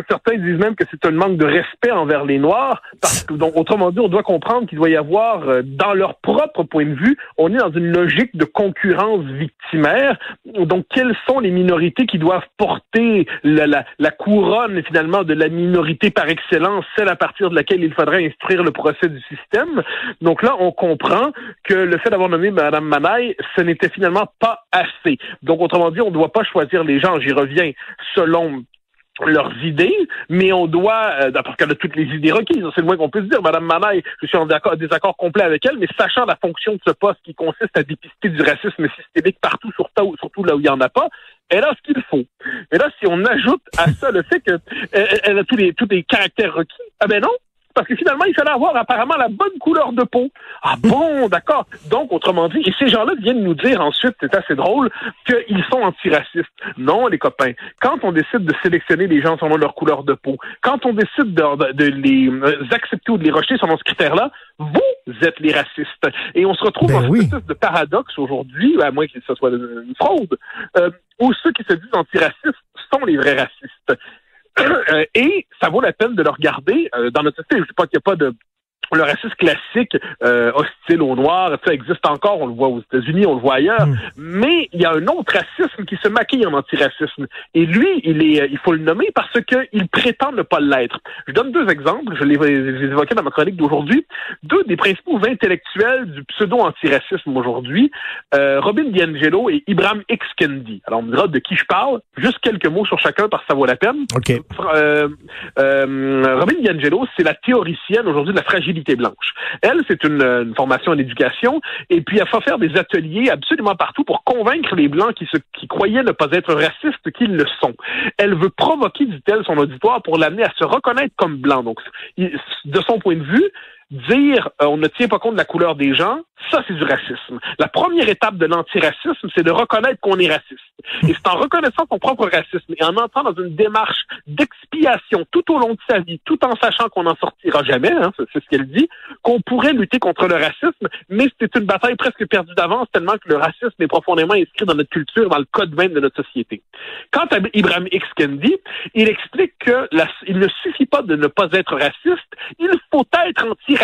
Speaker 4: Certains disent même que c'est un manque de respect envers les Noirs, parce que, donc, autrement dit, on doit comprendre qu'il doit y avoir, dans leur propre point de vue, on est dans une logique de concurrence victimaire. Donc, quelles sont les minorités qui doivent porter la couronne, finalement, de la minorité par excellence, celle à partir de laquelle il faudrait instruire le procès du système? Donc là, on comprend que le fait d'avoir nommé Mme Manaï, ce n'était finalement pas assez. Donc, autrement dit, on ne doit pas choisir les gens, j'y reviens, selon leurs idées, mais on doit, parce qu'elle a toutes les idées requises, c'est le moins qu'on puisse dire. Madame Manaï, je suis en désaccord complet avec elle, mais sachant la fonction de ce poste qui consiste à dépister du racisme systémique partout, surtout là où il n'y en a pas, elle a ce qu'il faut. Mais là, si on ajoute à ça le fait qu'elle a tous les caractères requis, ah ben non, parce que finalement, il fallait avoir apparemment la bonne couleur de peau. Ah bon, d'accord. Donc, autrement dit, et ces gens-là viennent nous dire ensuite, c'est assez drôle, qu'ils sont antiracistes. Non, les copains. Quand on décide de sélectionner les gens selon leur couleur de peau, quand on décide de les accepter ou de les rejeter selon ce critère-là, vous êtes les racistes. Et on se retrouve dans une espèce de paradoxe aujourd'hui, à moins que ce soit une fraude, où ceux qui se disent antiracistes sont les vrais racistes. Et ça vaut la peine de le regarder dans notre société. Je ne dis pas qu'il n'y a pas de... Le racisme classique, hostile aux Noirs, ça existe encore, on le voit aux États-Unis, on le voit ailleurs, mais il y a un autre racisme qui se maquille en antiracisme. Et lui, il faut le nommer parce qu'il prétend ne pas l'être. Je donne deux exemples, je les évoquais dans ma chronique d'aujourd'hui. Deux des principaux intellectuels du pseudo-antiracisme aujourd'hui, Robin DiAngelo et Ibram X. Kendi. Alors on me dira de qui je parle, juste quelques mots sur chacun parce que ça vaut la peine.
Speaker 3: Okay.
Speaker 4: Robin DiAngelo, c'est la théoricienne aujourd'hui de la fragilité blanche. Elle, c'est une formation en éducation, et puis elle va faire des ateliers absolument partout pour convaincre les Blancs qui croyaient ne pas être racistes qu'ils le sont. Elle veut provoquer, dit-elle, son auditoire pour l'amener à se reconnaître comme blanc. Donc, de son point de vue, dire on ne tient pas compte de la couleur des gens, ça c'est du racisme. La première étape de l'antiracisme, c'est de reconnaître qu'on est raciste. Et c'est en reconnaissant son propre racisme et en entrant dans une démarche d'expiation tout au long de sa vie, tout en sachant qu'on n'en sortira jamais, hein, c'est ce qu'elle dit, qu'on pourrait lutter contre le racisme, mais c'est une bataille presque perdue d'avance tellement que le racisme est profondément inscrit dans notre culture, dans le code même de notre société. Quant à Ibram X. Kendi, il explique que il ne suffit pas de ne pas être raciste, il faut être antiraciste.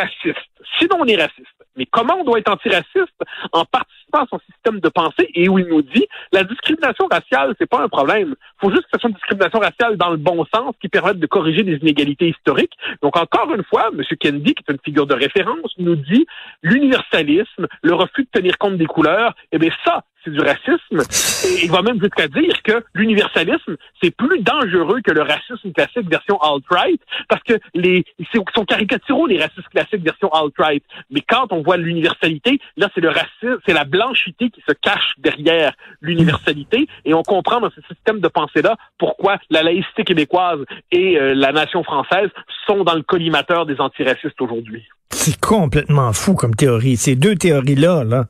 Speaker 4: Sinon, on est raciste. Mais comment on doit être antiraciste? En participant à son système de pensée et où il nous dit la discrimination raciale, c'est pas un problème. Il faut juste que ce soit une discrimination raciale dans le bon sens qui permette de corriger des inégalités historiques. Donc, encore une fois, M. Kendi, qui est une figure de référence, nous dit l'universalisme, le refus de tenir compte des couleurs, eh bien ça, c'est du racisme. Et il va même jusqu'à dire que l'universalisme, c'est plus dangereux que le racisme classique version alt-right, parce que sont caricaturaux les racistes classiques version alt-right. Mais quand on voit l'universalité, là, c'est le racisme, c'est la blanchité qui se cache derrière l'universalité, et on comprend dans ce système de pensée-là pourquoi la laïcité québécoise et la nation française sont dans le collimateur des antiracistes aujourd'hui.
Speaker 3: C'est complètement fou comme théorie. Ces deux théories-là, là,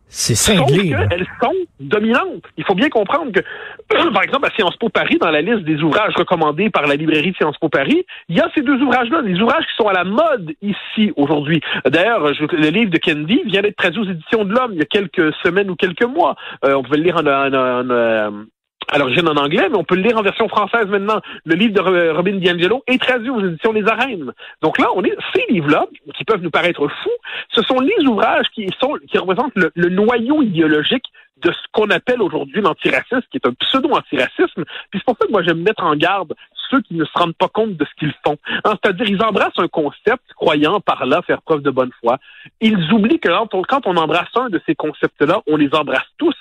Speaker 3: C'est cinglé.
Speaker 4: Sauf qu'elles sont dominantes. Il faut bien comprendre que, par exemple, à Sciences Po Paris, dans la liste des ouvrages recommandés par la librairie de Sciences Po Paris, il y a ces deux ouvrages-là, des ouvrages qui sont à la mode ici, aujourd'hui. D'ailleurs, le livre de Kendi vient d'être traduit aux éditions de l'Homme il y a quelques semaines ou quelques mois. On pouvait le lire à l'origine en anglais, mais on peut le lire en version française maintenant. Le livre de Robin DiAngelo est traduit aux éditions Les Arènes. Donc là, ces livres-là, qui peuvent nous paraître fous, ce sont les ouvrages qui représentent le noyau idéologique de ce qu'on appelle aujourd'hui l'antiracisme, qui est un pseudo-antiracisme. Puis c'est pour ça que moi, j'aime mettre en garde ceux qui ne se rendent pas compte de ce qu'ils font. C'est-à-dire, ils embrassent un concept, croyant par là faire preuve de bonne foi. Ils oublient que quand on embrasse un de ces concepts-là, on les embrasse tous.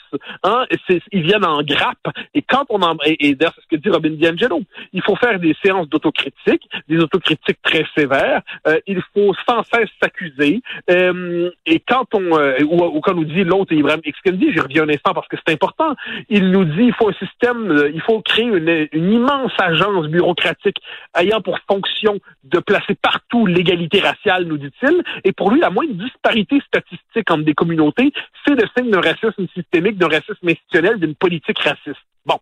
Speaker 4: Ils viennent en grappe. Et et d'ailleurs, c'est ce que dit Robin DiAngelo. Il faut faire des séances d'autocritique, des autocritiques très sévères. Il faut sans cesse s'accuser. Et quand ou quand nous dit l'autre, Ibrahim X Kendi, j'y reviens un instant parce que c'est important, il nous dit il faut un système, il faut créer une immense agence bureaucratique ayant pour fonction de placer partout l'égalité raciale, nous dit-il. Et pour lui, la moindre disparité statistique entre des communautés, c'est le signe d'un racisme systémique, d'un racisme institutionnel, d'une politique raciste. Bon.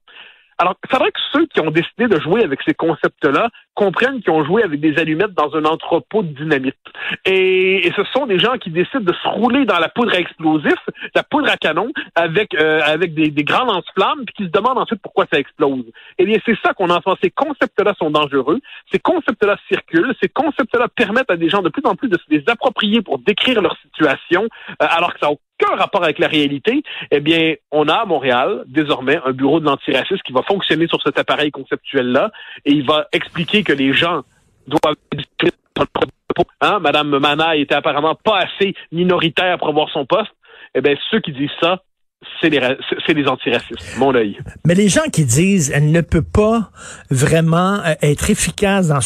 Speaker 4: Alors, il faudrait que ceux qui ont décidé de jouer avec ces concepts-là comprennent qu'ils ont joué avec des allumettes dans un entrepôt de dynamite. Et ce sont des gens qui décident de se rouler dans la poudre à explosifs, la poudre à canon, avec des grands lance-flammes, puis qui se demandent ensuite pourquoi ça explose. Eh bien, c'est ça qu'on entend. Ces concepts-là sont dangereux. Ces concepts-là circulent. Ces concepts-là permettent à des gens de plus en plus de se les approprier pour décrire leur situation, alors que ça n'a aucun rapport avec la réalité. Eh bien, on a à Montréal, désormais, un bureau de l'antiracisme qui va fonctionner sur cet appareil conceptuel-là, et il va expliquer que les gens doivent discuter sur le propos. Madame Manaille était apparemment pas assez minoritaire pour avoir son poste. Eh bien, ceux qui disent ça, c'est les antiracistes, mon œil.
Speaker 3: Mais les gens qui disent elle ne peut pas vraiment être efficace dans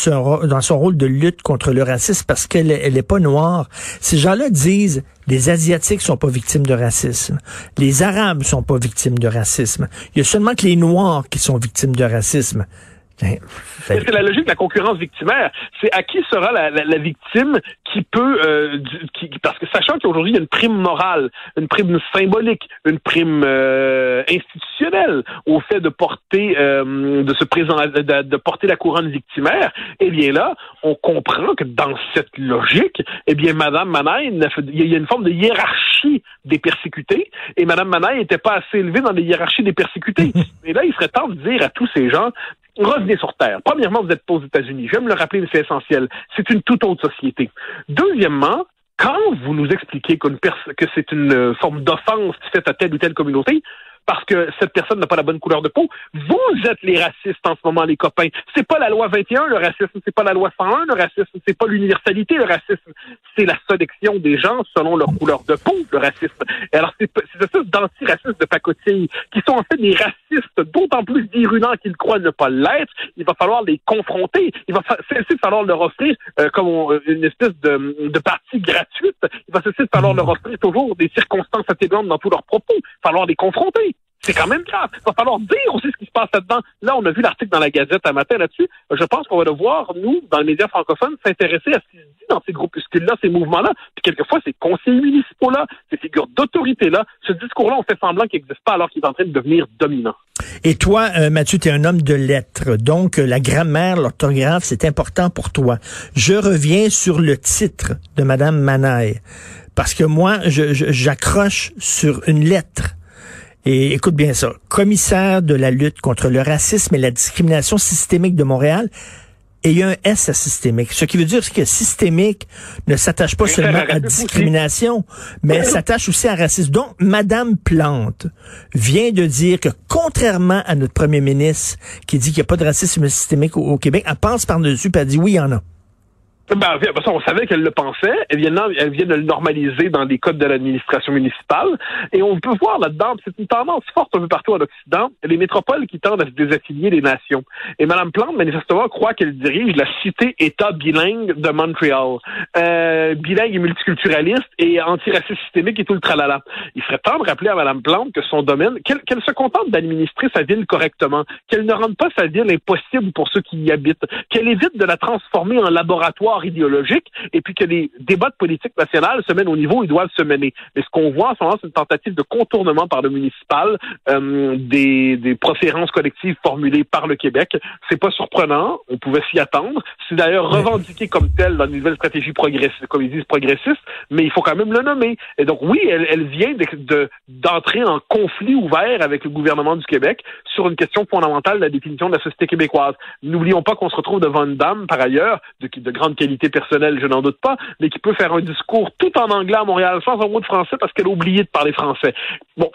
Speaker 3: son rôle de lutte contre le racisme parce qu'elle est pas noire, ces gens-là disent les Asiatiques sont pas victimes de racisme, les Arabes sont pas victimes de racisme, il y a seulement que les Noirs qui sont victimes de racisme.
Speaker 4: C'est la logique de la concurrence victimaire. C'est à qui sera la victime qui peut, parce que sachant qu'aujourd'hui il y a une prime morale, une prime symbolique, une prime institutionnelle au fait de porter, de porter la couronne victimaire. Eh bien là, on comprend que dans cette logique, eh bien Madame Manaille, il y a une forme de hiérarchie des persécutés, et Madame Manaille n'était pas assez élevée dans les hiérarchies des persécutés. Et là, il serait temps de dire à tous ces gens, revenez sur Terre. Premièrement, vous n'êtes pas aux États-Unis. Je vais me le rappeler, mais c'est essentiel. C'est une toute autre société. Deuxièmement, quand vous nous expliquez que c'est une forme d'offense faite à telle ou telle communauté, parce que cette personne n'a pas la bonne couleur de peau, vous êtes les racistes en ce moment, les copains. C'est pas la loi 21, le racisme. C'est pas la loi 101, le racisme. C'est pas l'universalité, le racisme. C'est la sélection des gens selon leur couleur de peau, le racisme. Et alors, c'est cette sorte d'antiracistes de pacotille qui sont en fait des racistes d'autant plus virulents qu'ils croient ne pas l'être. Il va falloir les confronter. Il va cesser de falloir leur offrir comme une espèce de partie gratuite. Il va cesser de falloir leur offrir toujours des circonstances atténuantes dans tous leurs propos. Il va falloir les confronter. C'est quand même grave. Il va falloir dire aussi ce qui se passe là-dedans. Là, on a vu l'article dans la Gazette un matin là-dessus. Je pense qu'on va devoir, nous, dans les médias francophones, s'intéresser à ce qui se dit dans ces groupuscules-là, ces mouvements-là. Puis quelquefois, ces conseillers municipaux-là, ces figures d'autorité-là, ce discours-là, on fait semblant qu'il n'existe pas alors qu'il est en train de devenir dominant.
Speaker 3: Et toi, Mathieu, tu es un homme de lettres. Donc, la grammaire, l'orthographe, c'est important pour toi. Je reviens sur le titre de Madame Manaille. Parce que moi, j'accroche sur une lettre. Et écoute bien ça, commissaire de la lutte contre le racisme et la discrimination systémique de Montréal, et il y a un S à systémique. Ce qui veut dire que systémique ne s'attache pas seulement à discrimination, mais s'attache aussi à racisme. Donc, Madame Plante vient de dire que, contrairement à notre premier ministre qui dit qu'il n'y a pas de racisme systémique au Québec, elle passe par-dessus et elle dit oui, il y en a.
Speaker 4: On savait qu'elle le pensait. Elle vient de le normaliser dans les codes de l'administration municipale. Et on peut voir là-dedans, c'est une tendance forte un peu partout en Occident, les métropoles qui tendent à se désaffilier des nations. Et Mme Plante, manifestement, croit qu'elle dirige la cité-État bilingue de Montréal. Bilingue et multiculturaliste et antiraciste systémique et tout le tralala. Il serait temps de rappeler à Mme Plante que son domaine, qu'elle se contente d'administrer sa ville correctement, qu'elle ne rende pas sa ville impossible pour ceux qui y habitent, qu'elle évite de la transformer en laboratoire désaccords idéologiques et puis que les débats de politique nationale se mènent au niveau où ils doivent se mener. Mais ce qu'on voit en ce moment, c'est une tentative de contournement par le municipal des préférences collectives formulées par le Québec. C'est pas surprenant, on pouvait s'y attendre. C'est d'ailleurs revendiqué comme tel dans une nouvelle stratégie progressiste, comme ils disent progressiste, mais il faut quand même le nommer. Et donc oui, elle vient d'entrer en conflit ouvert avec le gouvernement du Québec sur une question fondamentale de la définition de la société québécoise. N'oublions pas qu'on se retrouve devant une dame, par ailleurs, de grande qualité personnelle, je n'en doute pas, mais qui peut faire un discours tout en anglais à Montréal sans un mot de français parce qu'elle a oublié de parler français. Bon,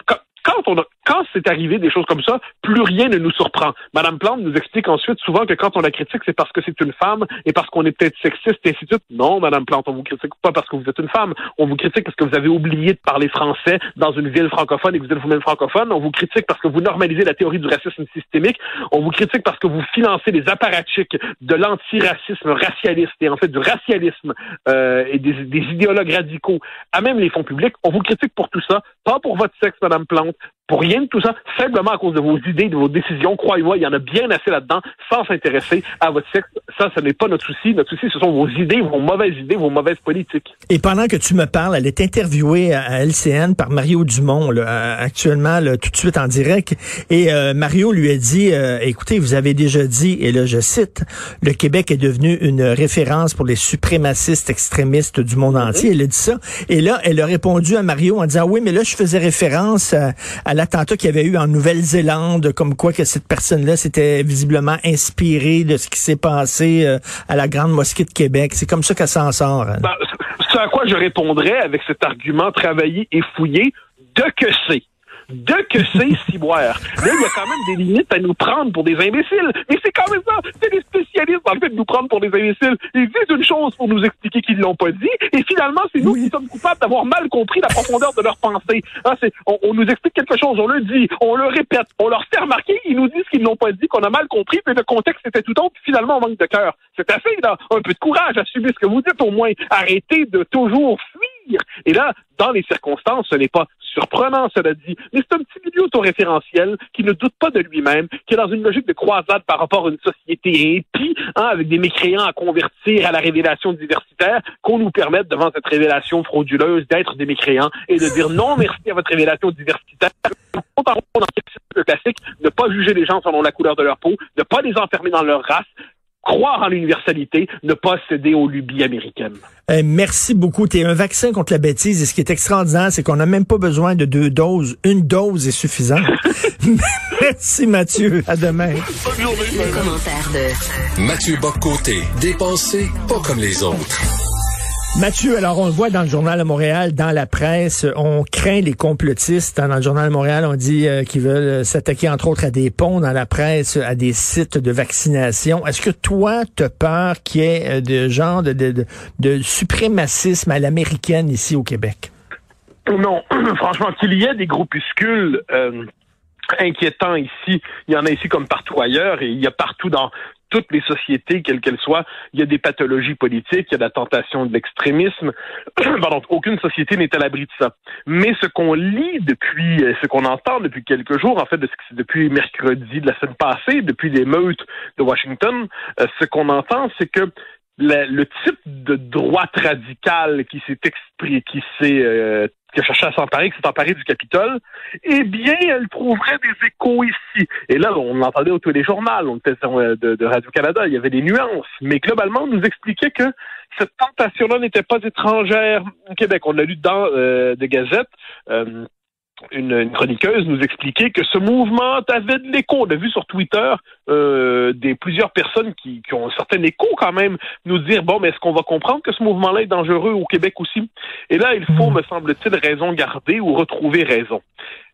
Speaker 4: quand c'est arrivé des choses comme ça, plus rien ne nous surprend. Madame Plante nous explique ensuite souvent que quand on la critique, c'est parce que c'est une femme et parce qu'on est peut-être sexiste et ainsi de suite. Non, Madame Plante, on vous critique pas parce que vous êtes une femme. On vous critique parce que vous avez oublié de parler français dans une ville francophone et que vous êtes vous-même francophone. On vous critique parce que vous normalisez la théorie du racisme systémique. On vous critique parce que vous financez les apparatchiks de l'antiracisme racialiste et en fait du racialisme et des idéologues radicaux à même les fonds publics. On vous critique pour tout ça, pas pour votre sexe, Madame Plante. Pour rien de tout ça, simplement à cause de vos idées, de vos décisions. Croyez-moi, il y en a bien assez là-dedans, sans s'intéresser à votre sexe. Ça, ce n'est pas notre souci. Notre souci, ce sont vos idées, vos mauvaises politiques.
Speaker 3: Et pendant que tu me parles, elle est interviewée à LCN par Mario Dumont, là, actuellement, là, tout de suite en direct. Et Mario lui a dit, écoutez, vous avez déjà dit, et là je cite, le Québec est devenu une référence pour les suprémacistes extrémistes du monde entier. Elle a dit ça. Et là, elle a répondu à Mario en disant, oui, mais là, je faisais référence à l'attentat qu'il y avait eu en Nouvelle-Zélande, comme quoi que cette personne-là s'était visiblement inspirée de ce qui s'est passé à la Grande Mosquée de Québec. C'est comme ça qu'elle s'en sort. Hein.
Speaker 4: Ben, ce à quoi je répondrais avec cet argument travaillé et fouillé, de que c'est. De que c'est ciboire. Là, il y a quand même des limites à nous prendre pour des imbéciles. Mais c'est quand même ça. C'est des spécialistes dans le fait de nous prendre pour des imbéciles. Ils disent une chose pour nous expliquer qu'ils ne l'ont pas dit. Et finalement, c'est nous qui sommes coupables d'avoir mal compris la profondeur de leur pensée. Hein, on nous explique quelque chose, on le dit, on le répète, on leur fait remarquer, ils nous disent qu'ils ne l'ont pas dit, qu'on a mal compris, mais le contexte était tout autre, puis finalement, on manque de cœur. C'est assez, là. Un peu de courage, assumez ce que vous dites au moins. Arrêtez de toujours fuir. Et là, dans les circonstances, ce n'est pas surprenant, cela dit, mais c'est un petit milieu autoréférentiel qui ne doute pas de lui-même, qui est dans une logique de croisade par rapport à une société impie, avec des mécréants à convertir à la révélation diversitaire, qu'on nous permette, devant cette révélation frauduleuse, d'être des mécréants et de dire non merci à votre révélation diversitaire. Dans le classique, ne pas juger les gens selon la couleur de leur peau, ne pas les enfermer dans leur race, croire en l'universalité, ne pas céder aux lubies américaines.
Speaker 3: Merci beaucoup. Tu es un vaccin contre la bêtise et ce qui est extraordinaire, c'est qu'on n'a même pas besoin de 2 doses. Une dose est suffisante. Merci Mathieu. À demain.
Speaker 1: Le commentaire de
Speaker 2: Mathieu Bock-Côté. Dépensé pas comme les autres.
Speaker 3: Mathieu, alors on le voit dans le Journal de Montréal, dans la presse, on craint les complotistes. Dans le Journal de Montréal, on dit qu'ils veulent s'attaquer entre autres à des ponts, dans la presse, à des sites de vaccination. Est-ce que toi, tu as peur qu'il y ait de genre de suprémacisme à l'américaine ici au Québec?
Speaker 4: Non, franchement, qu'il y ait des groupuscules inquiétants ici, il y en a ici comme partout ailleurs, et il y a partout dans toutes les sociétés, quelles qu'elles soient, il y a des pathologies politiques, il y a de la tentation de l'extrémisme. Pardon, aucune société n'est à l'abri de ça. Mais ce qu'on lit ce qu'on entend depuis quelques jours, en fait, depuis mercredi de la semaine passée, depuis les meutes de Washington, ce qu'on entend, c'est que le type de droite radicale qui a cherché à s'emparer, qui s'est emparé du Capitole, eh bien, elle trouverait des échos ici. Et là, on l'entendait au téléjournal, on était de Radio-Canada, il y avait des nuances. Mais globalement, on nous expliquait que cette tentation-là n'était pas étrangère au Québec. On a lu dans des gazettes, une chroniqueuse nous expliquait que ce mouvement avait de l'écho. On a vu sur Twitter plusieurs personnes qui ont un certain écho quand même nous dire, bon, mais est-ce qu'on va comprendre que ce mouvement-là est dangereux au Québec aussi? Et là, il faut, me semble-t-il, raison garder ou retrouver raison.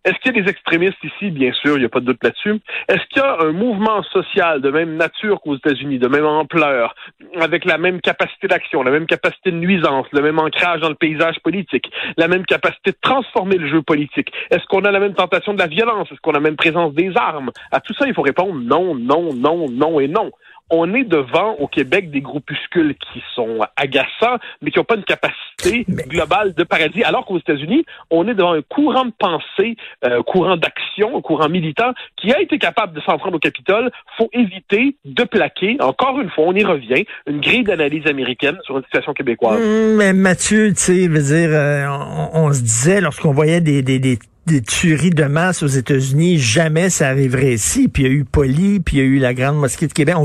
Speaker 4: Est-ce qu'il y a des extrémistes ici? Bien sûr, il n'y a pas de doute là-dessus. Est-ce qu'il y a un mouvement social de même nature qu'aux États-Unis, de même ampleur, avec la même capacité d'action, la même capacité de nuisance, le même ancrage dans le paysage politique, la même capacité de transformer le jeu politique? Est-ce qu'on a la même tentation de la violence? Est-ce qu'on a la même présence des armes? À tout ça, il faut répondre non, non, non, non et non. on est devant, au Québec, des groupuscules qui sont agaçants, mais qui n'ont pas une capacité globale de paradis, alors qu'aux États-Unis, on est devant un courant de pensée, courant d'action, un courant militant, qui a été capable de s'en prendre au Capitole. Faut éviter de plaquer, encore une fois, on y revient, une grille d'analyse américaine sur une situation québécoise.
Speaker 3: Mais Mathieu, tu sais, veut dire, on se disait, lorsqu'on voyait des tueries de masse aux États-Unis, jamais ça arriverait ici. Puis il y a eu Poly, puis il y a eu la Grande Mosquée de Québec.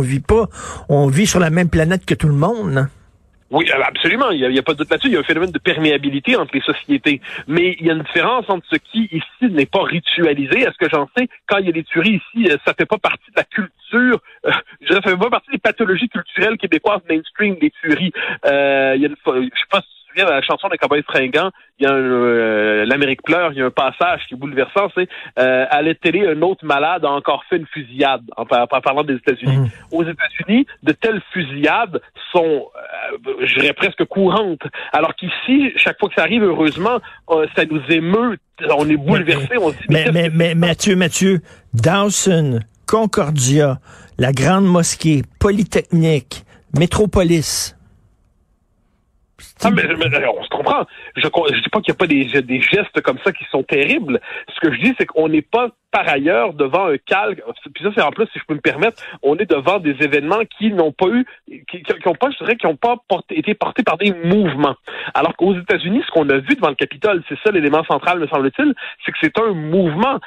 Speaker 3: On vit sur la même planète que tout le monde, hein?
Speaker 4: Oui, absolument. Il y a pas de doute là-dessus. Il y a un phénomène de perméabilité entre les sociétés. Mais il y a une différence entre ce qui, ici, n'est pas ritualisé. À ce que j'en sais, quand il y a des tueries ici, ça fait pas partie de la culture, ça fait pas partie des pathologies culturelles québécoises mainstream, des tueries. Il y a je sais pas si tu te souviens de la chanson des Cowboys fringants, il y a l'Amérique pleure, il y a un passage qui est bouleversant, c'est à la télé, un autre malade a encore fait une fusillade, en parlant des États-Unis. Aux États-Unis, de telles fusillades sont, je dirais, presque courantes. Alors qu'ici, chaque fois que ça arrive, heureusement, ça nous émeut, on est bouleversé, on se dit...
Speaker 3: Mais Mathieu, Dawson, Concordia, la Grande Mosquée, Polytechnique, Métropolis...
Speaker 4: Ah, mais on se comprend. Je dis pas qu'il n'y a pas des gestes comme ça qui sont terribles. Ce que je dis, c'est qu'on n'est pas par ailleurs devant un calque. Puis ça, c'est en plus, si je peux me permettre, on est devant des événements qui n'ont pas eu, qui n'ont pas été portés par des mouvements. Alors qu'aux États-Unis, ce qu'on a vu devant le Capitole, c'est ça l'élément central, me semble-t-il, c'est que c'est un mouvement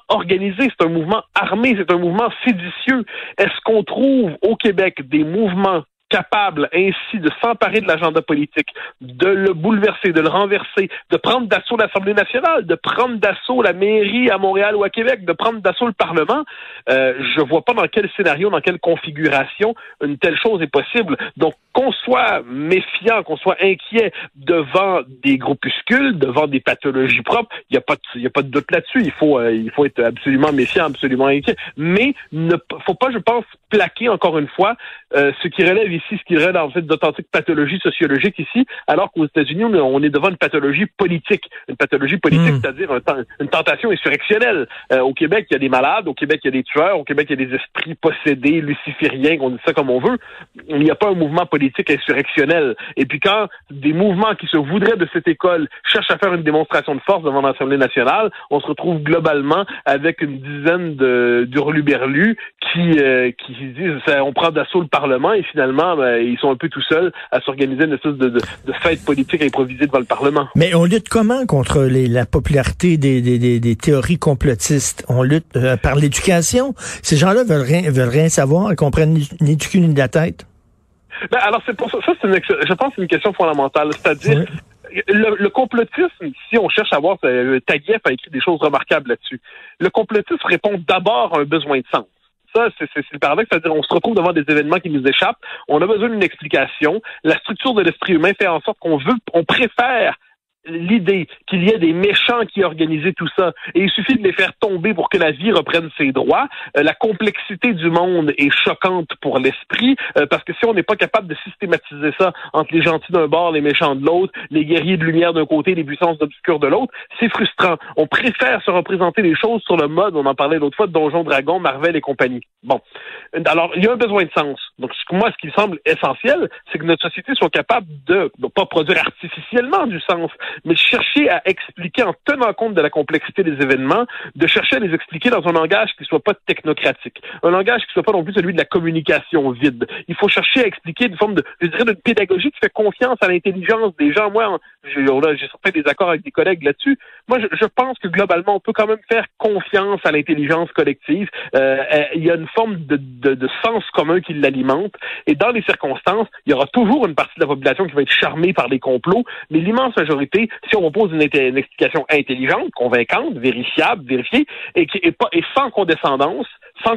Speaker 4: organisé, c'est un mouvement armé, c'est un mouvement séditieux. Est-ce qu'on trouve au Québec des mouvements capable ainsi de s'emparer de l'agenda politique, de le bouleverser, de le renverser, de prendre d'assaut l'Assemblée nationale, de prendre d'assaut la mairie à Montréal ou à Québec, de prendre d'assaut le Parlement, je vois pas dans quel scénario, dans quelle configuration une telle chose est possible. Donc, qu'on soit méfiant, qu'on soit inquiet devant des groupuscules, devant des pathologies propres, il y a pas de doute là-dessus. Il faut être absolument méfiant, absolument inquiet. Mais faut pas, je pense, plaquer encore une fois ce qui relève ici, ce qui relève en fait d'authentiques pathologies sociologiques ici, alors qu'aux États-Unis, on est devant une pathologie politique. Une pathologie politique, c'est-à-dire une tentation insurrectionnelle. Au Québec, il y a des malades, au Québec, il y a des tueurs, au Québec, il y a des esprits possédés, lucifériens, qu'on dit ça comme on veut. Il n'y a pas un mouvement politique insurrectionnel. Et puis quand des mouvements qui se voudraient de cette école cherchent à faire une démonstration de force devant l'Assemblée nationale, on se retrouve globalement avec une dizaine d'hurluberlus qui disent on prend d'assaut le Parlement et finalement ils sont un peu tout seuls à s'organiser une espèce de fête politique improvisée devant le Parlement.
Speaker 3: Mais on lutte comment contre la popularité des théories complotistes? On lutte par l'éducation? Ces gens-là veulent rien savoir, ils comprennent ni du cul ni de la tête?
Speaker 4: Alors c'est pour ça, je pense que c'est une question fondamentale, c'est-à-dire le complotisme, si on cherche à voir, Taguieff a écrit des choses remarquables là-dessus. Le complotisme répond d'abord à un besoin de sens. Ça, c'est le paradoxe, c'est-à-dire on se retrouve devant des événements qui nous échappent, on a besoin d'une explication, la structure de l'esprit humain fait en sorte on préfère l'idée qu'il y ait des méchants qui organisaient tout ça, et il suffit de les faire tomber pour que la vie reprenne ses droits. La complexité du monde est choquante pour l'esprit, parce que si on n'est pas capable de systématiser ça entre les gentils d'un bord, les méchants de l'autre, les guerriers de lumière d'un côté, les puissances obscures de l'autre, c'est frustrant. On préfère se représenter les choses sur le mode, on en parlait l'autre fois, de Donjons Dragons, Marvel et compagnie. Bon. Alors, il y a un besoin de sens. Donc, moi, ce qui me semble essentiel, c'est que notre société soit capable de pas produire artificiellement du sens, mais de chercher à expliquer en tenant compte de la complexité des événements, de chercher à les expliquer dans un langage qui soit pas technocratique, un langage qui soit pas non plus celui de la communication vide. Il faut chercher à expliquer une forme de pédagogie qui fait confiance à l'intelligence des gens. Moi, j'ai certains désaccords avec des collègues là-dessus. Moi, je pense que globalement, on peut quand même faire confiance à l'intelligence collective. Il y a une forme de sens commun qui l'alimente. Et dans les circonstances, il y aura toujours une partie de la population qui va être charmée par les complots, mais l'immense majorité, si on propose une explication intelligente, convaincante, vérifiable, vérifiée, et sans condescendance, ça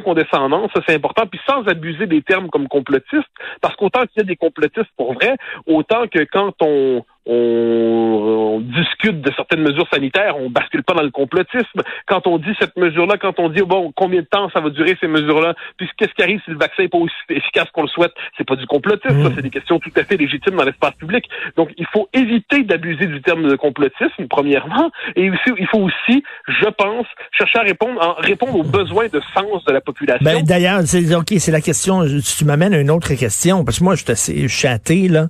Speaker 4: c'est important, puis sans abuser des termes comme complotiste, parce qu'autant qu'il y a des complotistes pour vrai, autant que quand on on discute de certaines mesures sanitaires, on bascule pas dans le complotisme. Quand on dit cette mesure-là, quand on dit bon, combien de temps ça va durer ces mesures-là, puis qu'est-ce qui arrive si le vaccin n'est pas aussi efficace qu'on le souhaite, c'est pas du complotisme, ça, c'est des questions tout à fait légitimes dans l'espace public. Donc il faut éviter d'abuser du terme de complotisme, premièrement, et aussi, il faut aussi, je pense, chercher à répondre aux besoins de sens de la population.
Speaker 3: Ben, d'ailleurs, c'est la question, tu m'amènes à une autre question, parce que moi, je suis assez chaté, là,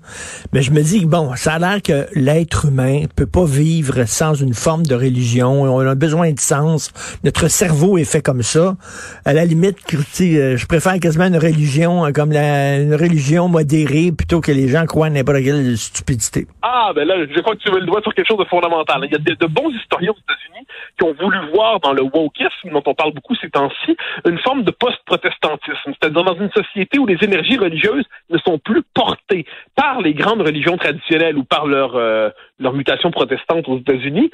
Speaker 3: mais je me dis, bon, ça a l'air que l'être humain peut pas vivre sans une forme de religion, on a besoin de sens, notre cerveau est fait comme ça. À la limite, je préfère quasiment une religion comme une religion modérée plutôt que les gens croient à n'importe quelle stupidité.
Speaker 4: Ah, ben là, je crois que tu mets le doigt sur quelque chose de fondamental. Il y a de bons historiens aux États-Unis qui ont voulu voir dans le wokisme, dont on parle beaucoup ces temps-ci, une forme de post-protestantisme. C'est-à-dire dans une société où les énergies religieuses ne sont plus portées par les grandes religions traditionnelles ou par leur mutation protestante aux États-Unis,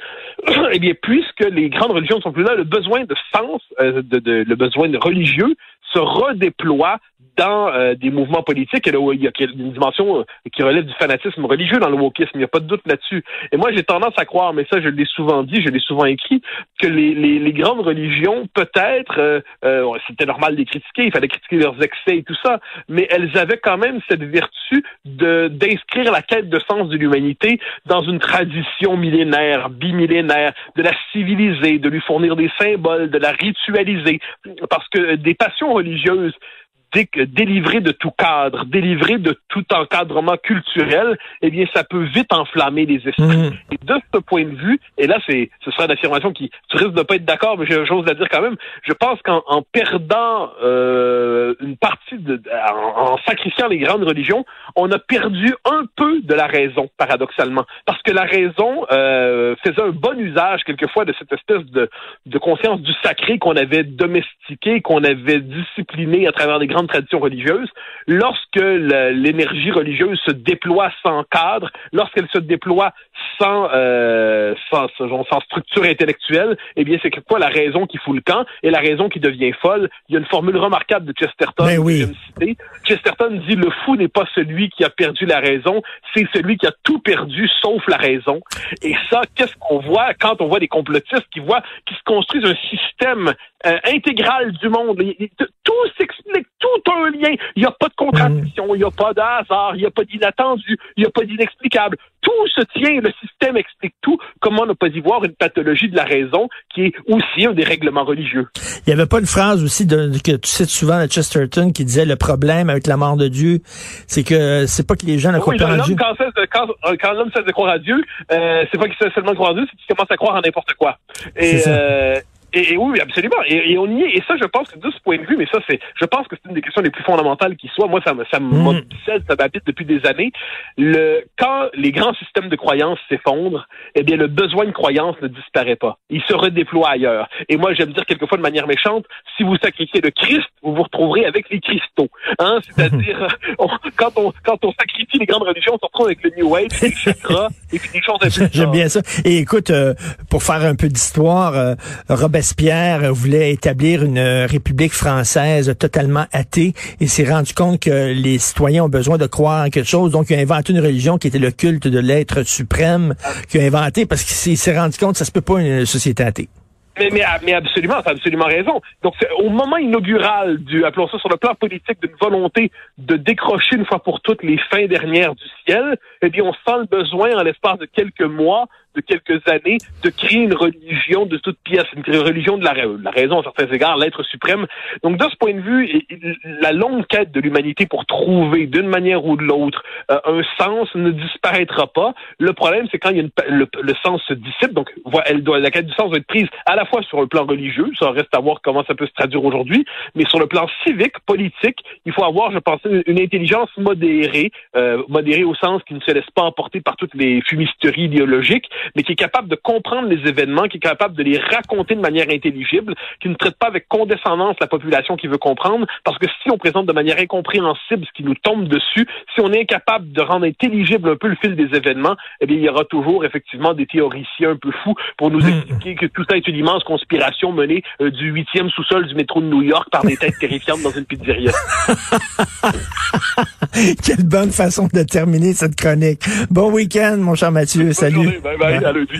Speaker 4: eh bien, puisque les grandes religions ne sont plus là, le besoin de sens, le besoin de religieux se redéploie dans des mouvements politiques. Et là, il y a une dimension qui relève du fanatisme religieux dans le wokisme, il n'y a pas de doute là-dessus. Et moi, j'ai tendance à croire, mais ça, je l'ai souvent dit, je l'ai souvent écrit, que les grandes religions, peut-être, c'était normal de les critiquer, il fallait critiquer leurs excès et tout ça, mais elles avaient quand même cette vertu d'inscrire la quête de sens de l'humanité dans une tradition millénaire, bimillénaire, de la civiliser, de lui fournir des symboles, de la ritualiser, parce que des passions religieuses délivré de tout cadre, délivré de tout encadrement culturel, eh bien, ça peut vite enflammer les esprits. Et de ce point de vue, et là, ce sera une affirmation qui, tu risques de pas être d'accord, mais j'ose la dire quand même, je pense qu'en perdant une partie en sacrifiant les grandes religions, on a perdu un peu de la raison, paradoxalement. Parce que la raison faisait un bon usage, quelquefois, de cette espèce de conscience du sacré qu'on avait domestiqué, qu'on avait discipliné à travers les grandes traditions religieuses. Lorsque l'énergie religieuse se déploie sans cadre, lorsqu'elle se déploie sans structure intellectuelle, eh bien, c'est quoi la raison qui fout le camp et la raison qui devient folle. Il y a une formule remarquable de Chesterton que j'aime citer. Chesterton dit: le fou n'est pas celui qui a perdu la raison, c'est celui qui a tout perdu sauf la raison. Et ça, qu'est-ce qu'on voit quand on voit des complotistes qui se construisent un système intégral du monde. Tout s'explique, tout a un lien. Il n'y a pas de contradiction, il n'y a pas de hasard, il n'y a pas d'inattendu, il n'y a pas d'inexplicable. Tout se tient, le système explique tout. Comment ne pas y voir une pathologie de la raison qui est aussi un dérèglement religieux? Il
Speaker 3: n'y avait pas une phrase aussi que tu cites souvent de Chesterton qui disait: le problème avec la mort de Dieu, c'est que c'est pas que les gens ne croient pas en Dieu.
Speaker 4: Quand l'homme cesse de croire à Dieu, c'est pas qu'il cesse seulement de croire à Dieu, c'est qu'il commence à croire à n'importe quoi. Et oui, absolument. Et on y est. Et ça, je pense que de ce point de vue, mais ça, je pense que c'est une des questions les plus fondamentales qui soit. Moi, ça m'obsède, ça m'habite depuis des années. Quand les grands systèmes de croyances s'effondrent, eh bien, le besoin de croyance ne disparaît pas. Il se redéploie ailleurs. Et moi, j'aime dire quelquefois de manière méchante, si vous sacrifiez le Christ, vous vous retrouverez avec les Christos. Hein? C'est-à-dire, quand on sacrifie les grandes religions, on se retrouve avec le New Age, les chakras, et puis des choses un peu.
Speaker 3: J'aime bien ça. Et écoute, pour faire un peu d'histoire, Robespierre voulait établir une république française totalement athée et s'est rendu compte que les citoyens ont besoin de croire en quelque chose. Donc, il a inventé une religion qui était le culte de l'être suprême qu'il a inventé parce qu'il s'est rendu compte que ça se peut pas une société athée.
Speaker 4: Mais absolument, t'as absolument raison. Donc, au moment inaugural appelons ça sur le plan politique, d'une volonté de décrocher une fois pour toutes les fins dernières du ciel, eh bien, on sent le besoin, en l'espace de quelques mois, de quelques années, de créer une religion de toute pièce, une religion de la raison, à certains égards, l'être suprême. Donc, de ce point de vue, la longue quête de l'humanité pour trouver, d'une manière ou de l'autre, un sens ne disparaîtra pas. Le problème, c'est quand il y a le sens se dissipe. Donc, la quête du sens doit être prise à la fois sur le plan religieux, ça reste à voir comment ça peut se traduire aujourd'hui, mais sur le plan civique, politique, il faut avoir, je pense, une intelligence modérée au sens qui ne se laisse pas emporter par toutes les fumisteries idéologiques, mais qui est capable de comprendre les événements, qui est capable de les raconter de manière intelligible, qui ne traite pas avec condescendance la population qui veut comprendre, parce que si on présente de manière incompréhensible ce qui nous tombe dessus, si on est incapable de rendre intelligible un peu le fil des événements, eh bien, il y aura toujours effectivement des théoriciens un peu fous pour nous expliquer que tout ça est une immense conspiration menée du 8e sous-sol du métro de New York par des têtes terrifiantes dans une pizzeria.
Speaker 3: Quelle bonne façon de terminer cette chronique. Bon week-end, mon cher Mathieu. Salut.
Speaker 4: Bye bye, à lundi.